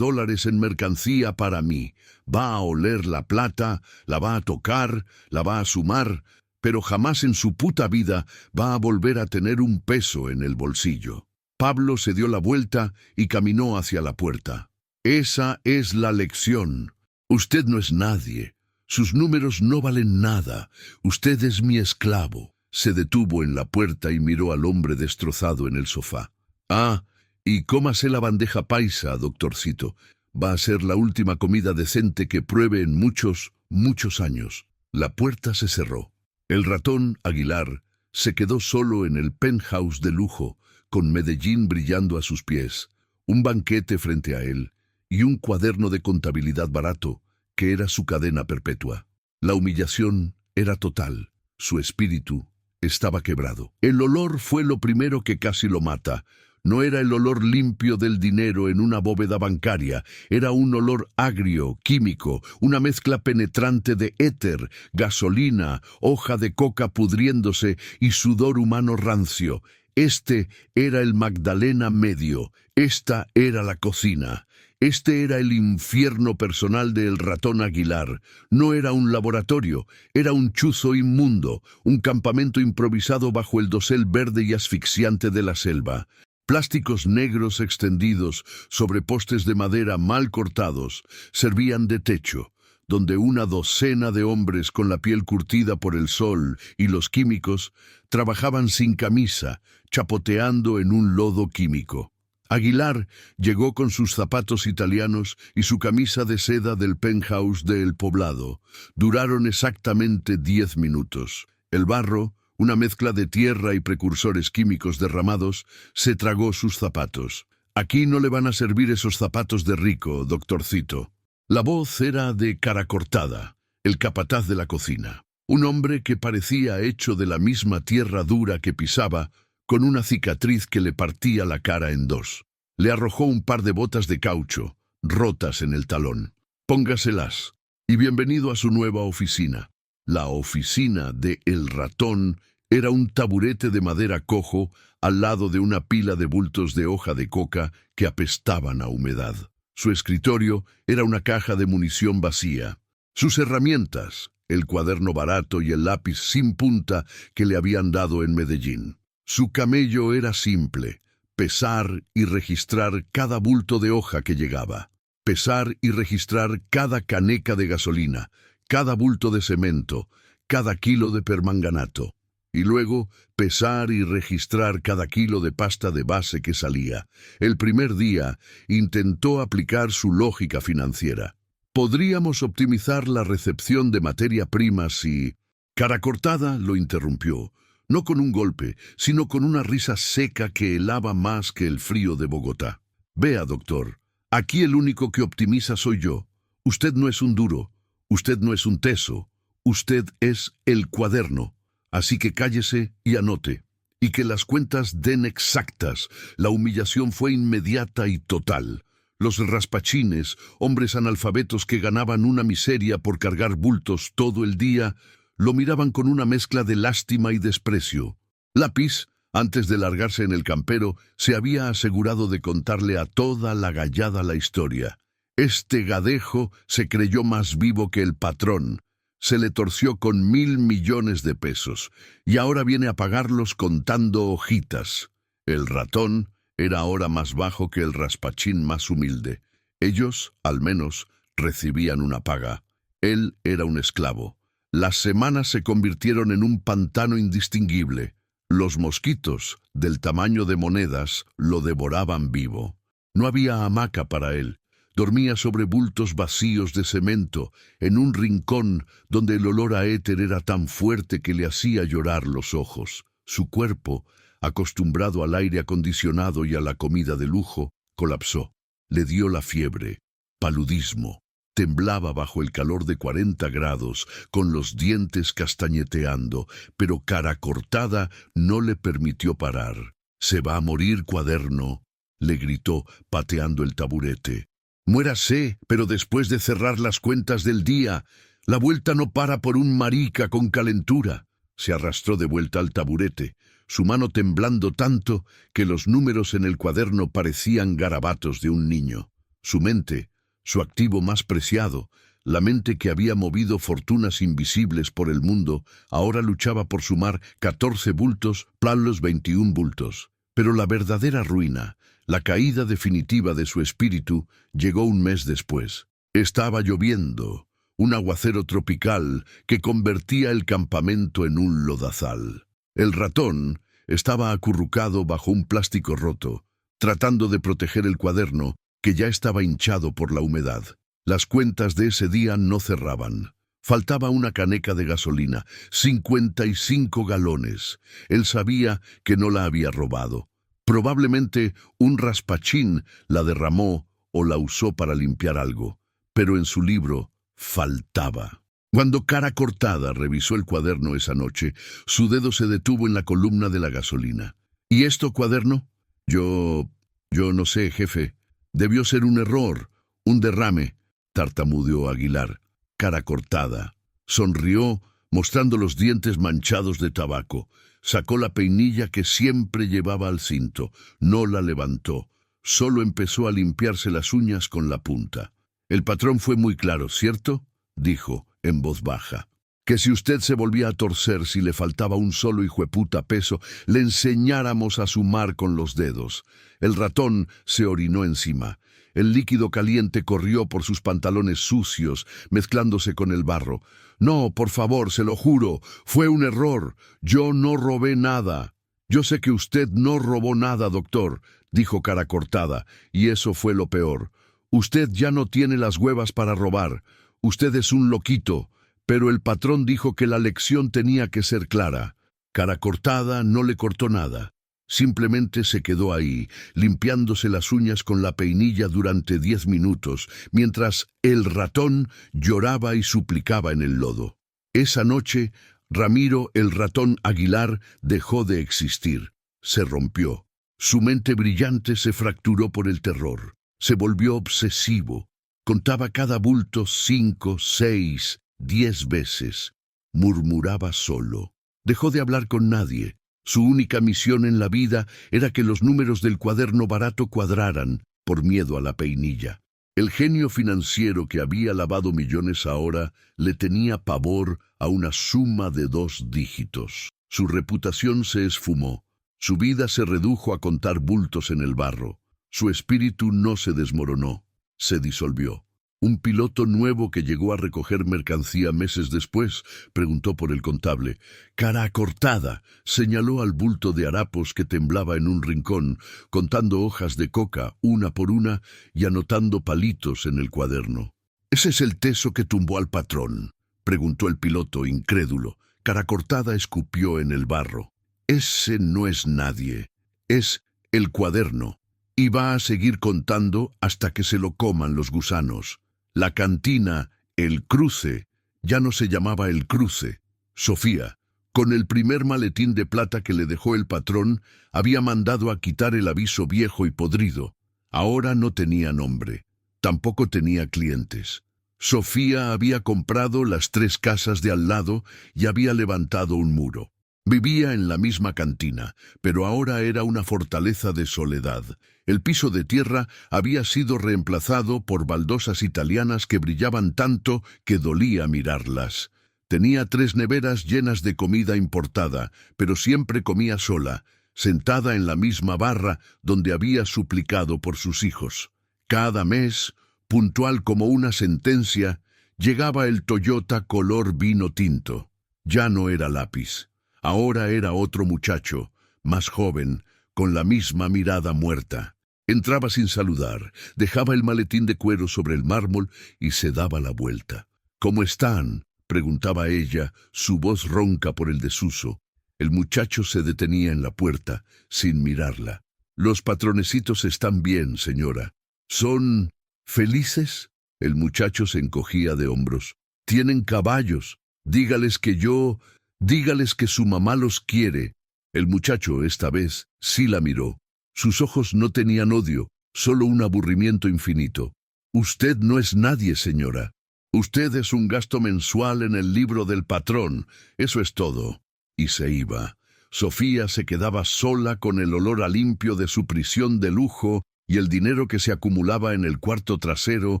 en mercancía para mí. Va a oler la plata, la va a tocar, la va a sumar, pero jamás en su puta vida va a volver a tener un peso en el bolsillo». Pablo se dio la vuelta y caminó hacia la puerta. «Esa es la lección. Usted no es nadie. Sus números no valen nada. Usted es mi esclavo». Se detuvo en la puerta y miró al hombre destrozado en el sofá. «Ah, y cómase la bandeja paisa, doctorcito. Va a ser la última comida decente que pruebe en muchos, muchos años». La puerta se cerró. El ratón Aguilar se quedó solo en el penthouse de lujo, con Medellín brillando a sus pies, un banquete frente a él y un cuaderno de contabilidad barato, que era su cadena perpetua. La humillación era total. Su espíritu estaba quebrado. El olor fue lo primero que casi lo mata. No era el olor limpio del dinero en una bóveda bancaria, era un olor agrio, químico, una mezcla penetrante de éter, gasolina, hoja de coca pudriéndose y sudor humano rancio. Este era el Magdalena Medio, esta era la cocina. Este era el infierno personal del ratón Aguilar. No era un laboratorio, era un chuzo inmundo, un campamento improvisado bajo el dosel verde y asfixiante de la selva. Plásticos negros extendidos sobre postes de madera mal cortados servían de techo, donde una docena de hombres con la piel curtida por el sol y los químicos trabajaban sin camisa, chapoteando en un lodo químico. Aguilar llegó con sus zapatos italianos y su camisa de seda del penthouse de El Poblado. Duraron exactamente 10 minutos. El barro, una mezcla de tierra y precursores químicos derramados, se tragó sus zapatos. «Aquí no le van a servir esos zapatos de rico, doctorcito». La voz era de Cara Cortada, el capataz de la cocina. Un hombre que parecía hecho de la misma tierra dura que pisaba, con una cicatriz que le partía la cara en dos. Le arrojó un par de botas de caucho, rotas en el talón. Póngaselas. Y bienvenido a su nueva oficina. La oficina de El Ratón era un taburete de madera cojo al lado de una pila de bultos de hoja de coca que apestaban a humedad. Su escritorio era una caja de munición vacía. Sus herramientas, el cuaderno barato y el lápiz sin punta que le habían dado en Medellín. Su camello era simple: pesar y registrar cada bulto de hoja que llegaba. Pesar y registrar cada caneca de gasolina, cada bulto de cemento, cada kilo de permanganato. Y luego pesar y registrar cada kilo de pasta de base que salía. El primer día intentó aplicar su lógica financiera. Podríamos optimizar la recepción de materia prima si... Cara Cortada lo interrumpió, no con un golpe, sino con una risa seca que helaba más que el frío de Bogotá. Vea, doctor, aquí el único que optimiza soy yo. Usted no es un duro, usted no es un teso, usted es el cuaderno. Así que cállese y anote. Y que las cuentas den exactas. La humillación fue inmediata y total. Los raspachines, hombres analfabetos que ganaban una miseria por cargar bultos todo el día, lo miraban con una mezcla de lástima y desprecio. Lápiz, antes de largarse en el campero, se había asegurado de contarle a toda la gallada la historia. Este gadejo se creyó más vivo que el patrón. Se le torció con 1.000 millones de pesos, y ahora viene a pagarlos contando hojitas. El ratón era ahora más bajo que el raspachín más humilde. Ellos, al menos, recibían una paga. Él era un esclavo. Las semanas se convirtieron en un pantano indistinguible. Los mosquitos, del tamaño de monedas, lo devoraban vivo. No había hamaca para él. Dormía sobre bultos vacíos de cemento, en un rincón donde el olor a éter era tan fuerte que le hacía llorar los ojos. Su cuerpo, acostumbrado al aire acondicionado y a la comida de lujo, colapsó. Le dio la fiebre, paludismo. Temblaba bajo el calor de 40 grados, con los dientes castañeteando, pero Cara Cortada no le permitió parar. «Se va a morir, cuaderno», le gritó, pateando el taburete. «Muérase, pero después de cerrar las cuentas del día. La vuelta no para por un marica con calentura». Se arrastró de vuelta al taburete, su mano temblando tanto que los números en el cuaderno parecían garabatos de un niño. Su mente, su activo más preciado, la mente que había movido fortunas invisibles por el mundo, ahora luchaba por sumar 14 bultos plan los 21 bultos. Pero la verdadera ruina, la caída definitiva de su espíritu, llegó un mes después. Estaba lloviendo, un aguacero tropical que convertía el campamento en un lodazal. El ratón estaba acurrucado bajo un plástico roto, tratando de proteger el cuaderno, que ya estaba hinchado por la humedad. Las cuentas de ese día no cerraban. Faltaba una caneca de gasolina, 55 galones. Él sabía que no la había robado. Probablemente un raspachín la derramó o la usó para limpiar algo, pero en su libro faltaba. Cuando Cara Cortada revisó el cuaderno esa noche, su dedo se detuvo en la columna de la gasolina. ¿Y esto, cuaderno? Yo no sé, jefe. Debió ser un error, un derrame, tartamudeó Aguilar. Cara Cortada sonrió, mostrando los dientes manchados de tabaco. Sacó la peinilla que siempre llevaba al cinto. No la levantó. Solo empezó a limpiarse las uñas con la punta. «El patrón fue muy claro, ¿cierto?», dijo, en voz baja. «Que si usted se volvía a torcer si le faltaba un solo hijueputa peso, le enseñáramos a sumar con los dedos». El ratón se orinó encima. El líquido caliente corrió por sus pantalones sucios, mezclándose con el barro. «No, por favor, se lo juro, fue un error. Yo no robé nada». «Yo sé que usted no robó nada, doctor», dijo Cara Cortada, y eso fue lo peor. «Usted ya no tiene las huevas para robar. Usted es un loquito». Pero el patrón dijo que la lección tenía que ser clara. Cara Cortada no le cortó nada. Simplemente se quedó ahí, limpiándose las uñas con la peinilla durante 10 minutos, mientras el ratón lloraba y suplicaba en el lodo. Esa noche, Ramiro el ratón Aguilar dejó de existir. Se rompió. Su mente brillante se fracturó por el terror. Se volvió obsesivo. Contaba cada bulto 5, 6, 10 veces. Murmuraba solo. Dejó de hablar con nadie. Su única misión en la vida era que los números del cuaderno barato cuadraran, por miedo a la peinilla. El genio financiero que había lavado millones ahora le tenía pavor a una suma de 2 dígitos. Su reputación se esfumó. Su vida se redujo a contar bultos en el barro. Su espíritu no se desmoronó, se disolvió. Un piloto nuevo que llegó a recoger mercancía meses después preguntó por el contable. Cara cortada, señaló al bulto de harapos que temblaba en un rincón, contando hojas de coca una por una y anotando palitos en el cuaderno. «¿Ese es el teso que tumbó al patrón?», preguntó el piloto, incrédulo. Cara cortada escupió en el barro. «Ese no es nadie, es el cuaderno, y va a seguir contando hasta que se lo coman los gusanos». La cantina, el Cruce, ya no se llamaba el Cruce. Sofía, con el primer maletín de plata que le dejó el patrón, había mandado a quitar el aviso viejo y podrido. Ahora no tenía nombre. Tampoco tenía clientes. Sofía había comprado las 3 casas de al lado y había levantado un muro. Vivía en la misma cantina, pero ahora era una fortaleza de soledad. El piso de tierra había sido reemplazado por baldosas italianas que brillaban tanto que dolía mirarlas. Tenía 3 neveras llenas de comida importada, pero siempre comía sola, sentada en la misma barra donde había suplicado por sus hijos. Cada mes, puntual como una sentencia, llegaba el Toyota color vino tinto. Ya no era lápiz. Ahora era otro muchacho, más joven, con la misma mirada muerta. Entraba sin saludar, dejaba el maletín de cuero sobre el mármol y se daba la vuelta. «¿Cómo están?», preguntaba ella, su voz ronca por el desuso. El muchacho se detenía en la puerta, sin mirarla. «Los patronecitos están bien, señora». «¿Son felices?». El muchacho se encogía de hombros. «Tienen caballos. Dígales que su mamá los quiere». El muchacho, esta vez, sí la miró. Sus ojos no tenían odio, solo un aburrimiento infinito. «Usted no es nadie, señora. Usted es un gasto mensual en el libro del patrón. Eso es todo». Y se iba. Sofía se quedaba sola con el olor a limpio de su prisión de lujo y el dinero que se acumulaba en el cuarto trasero,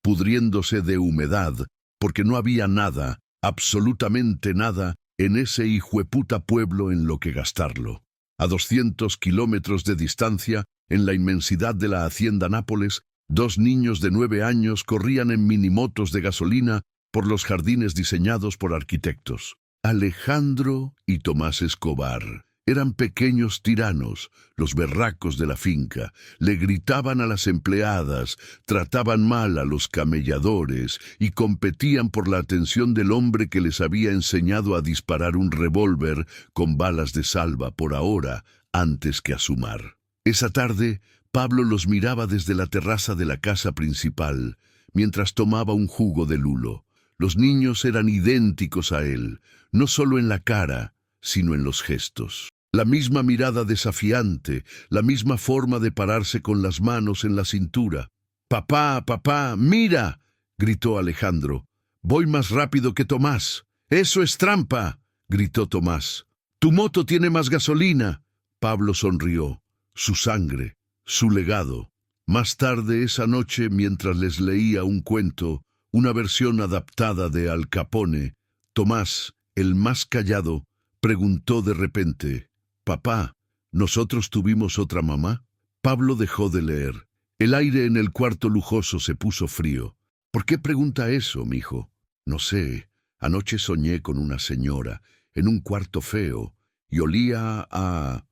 pudriéndose de humedad, porque no había nada, absolutamente nada, en ese hijueputa pueblo en lo que gastarlo. A 200 kilómetros de distancia, en la inmensidad de la hacienda Nápoles, 2 niños de 9 años corrían en minimotos de gasolina por los jardines diseñados por arquitectos. Alejandro y Tomás Escobar eran pequeños tiranos, los berracos de la finca. Le gritaban a las empleadas, trataban mal a los camelladores y competían por la atención del hombre que les había enseñado a disparar un revólver con balas de salva por ahora, antes que a su mar. Esa tarde, Pablo los miraba desde la terraza de la casa principal, mientras tomaba un jugo de lulo. Los niños eran idénticos a él, no solo en la cara, sino en los gestos. La misma mirada desafiante, la misma forma de pararse con las manos en la cintura. «Papá, papá, mira», gritó Alejandro. «Voy más rápido que Tomás». «Eso es trampa», gritó Tomás. «Tu moto tiene más gasolina». Pablo sonrió. Su sangre, su legado. Más tarde esa noche, mientras les leía un cuento, una versión adaptada de Al Capone, Tomás, el más callado, preguntó de repente: «Papá, ¿nosotros tuvimos otra mamá?». Pablo dejó de leer. El aire en el cuarto lujoso se puso frío. «¿Por qué pregunta eso, mijo?». «No sé. Anoche soñé con una señora, en un cuarto feo, y olía a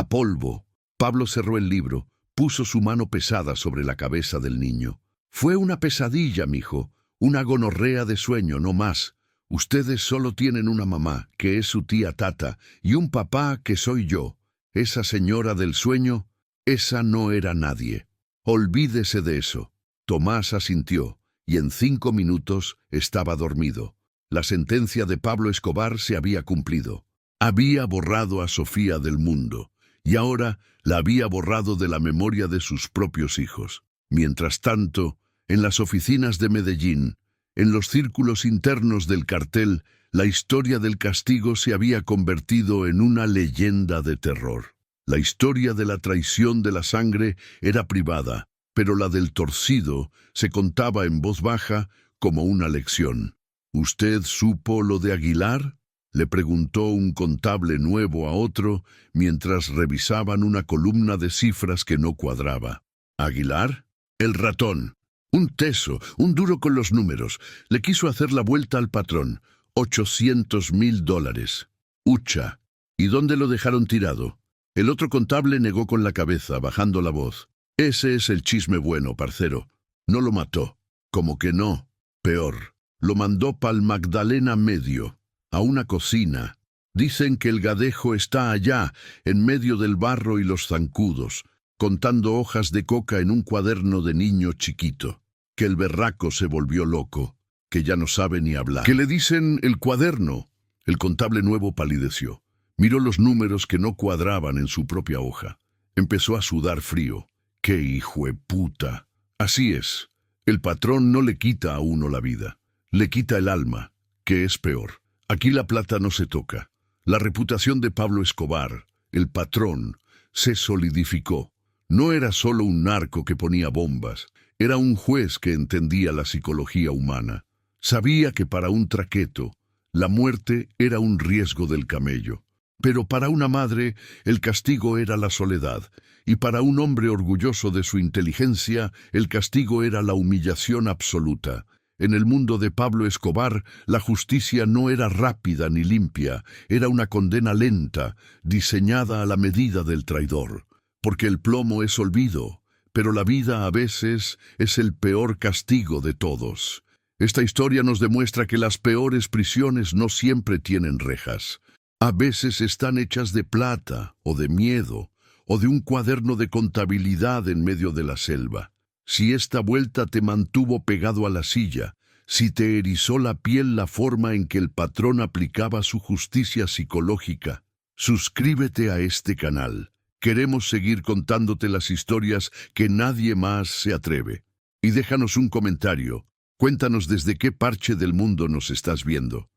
polvo». Pablo cerró el libro, puso su mano pesada sobre la cabeza del niño. «Fue una pesadilla, mijo, una gonorrea de sueño, no más. Ustedes solo tienen una mamá, que es su tía Tata, y un papá, que soy yo. Esa señora del sueño, esa no era nadie. Olvídese de eso». Tomás asintió, y en 5 minutos estaba dormido. La sentencia de Pablo Escobar se había cumplido. Había borrado a Sofía del mundo. y ahora la había borrado de la memoria de sus propios hijos. Mientras tanto, en las oficinas de Medellín, en los círculos internos del cartel, la historia del castigo se había convertido en una leyenda de terror. La historia de la traición de la sangre era privada, pero la del torcido se contaba en voz baja como una lección. ¿Usted supo lo de Aguilar?, le preguntó un contable nuevo a otro mientras revisaban una columna de cifras que no cuadraba. ¿Aguilar? El ratón. Un teso, un duro con los números. Le quiso hacer la vuelta al patrón. $800,000. Ucha. ¿Y dónde lo dejaron tirado? El otro contable negó con la cabeza, bajando la voz. Ese es el chisme bueno, parcero. No lo mató. Como que no. Peor. Lo mandó pa'l Magdalena Medio, a una cocina. Dicen que el gadejo está allá, en medio del barro y los zancudos, contando hojas de coca en un cuaderno de niño chiquito. Que el berraco se volvió loco, que ya no sabe ni hablar. ¿Qué le dicen el cuaderno? El contable nuevo palideció. Miró los números que no cuadraban en su propia hoja. Empezó a sudar frío. ¡Qué hijueputa! Así es. El patrón no le quita a uno la vida. Le quita el alma, que es peor. Aquí la plata no se toca. La reputación de Pablo Escobar, el patrón, se solidificó. No era solo un narco que ponía bombas, era un juez que entendía la psicología humana. Sabía que para un traqueto, la muerte era un riesgo del camello. Pero para una madre, el castigo era la soledad, y para un hombre orgulloso de su inteligencia, el castigo era la humillación absoluta. En el mundo de Pablo Escobar, la justicia no era rápida ni limpia, era una condena lenta, diseñada a la medida del traidor. Porque el plomo es olvido, pero la vida a veces es el peor castigo de todos. Esta historia nos demuestra que las peores prisiones no siempre tienen rejas. A veces están hechas de plata, o de miedo, o de un cuaderno de contabilidad en medio de la selva. Si esta vuelta te mantuvo pegado a la silla, si te erizó la piel la forma en que el patrón aplicaba su justicia psicológica, suscríbete a este canal. Queremos seguir contándote las historias que nadie más se atreve. Y déjanos un comentario. Cuéntanos desde qué parche del mundo nos estás viendo.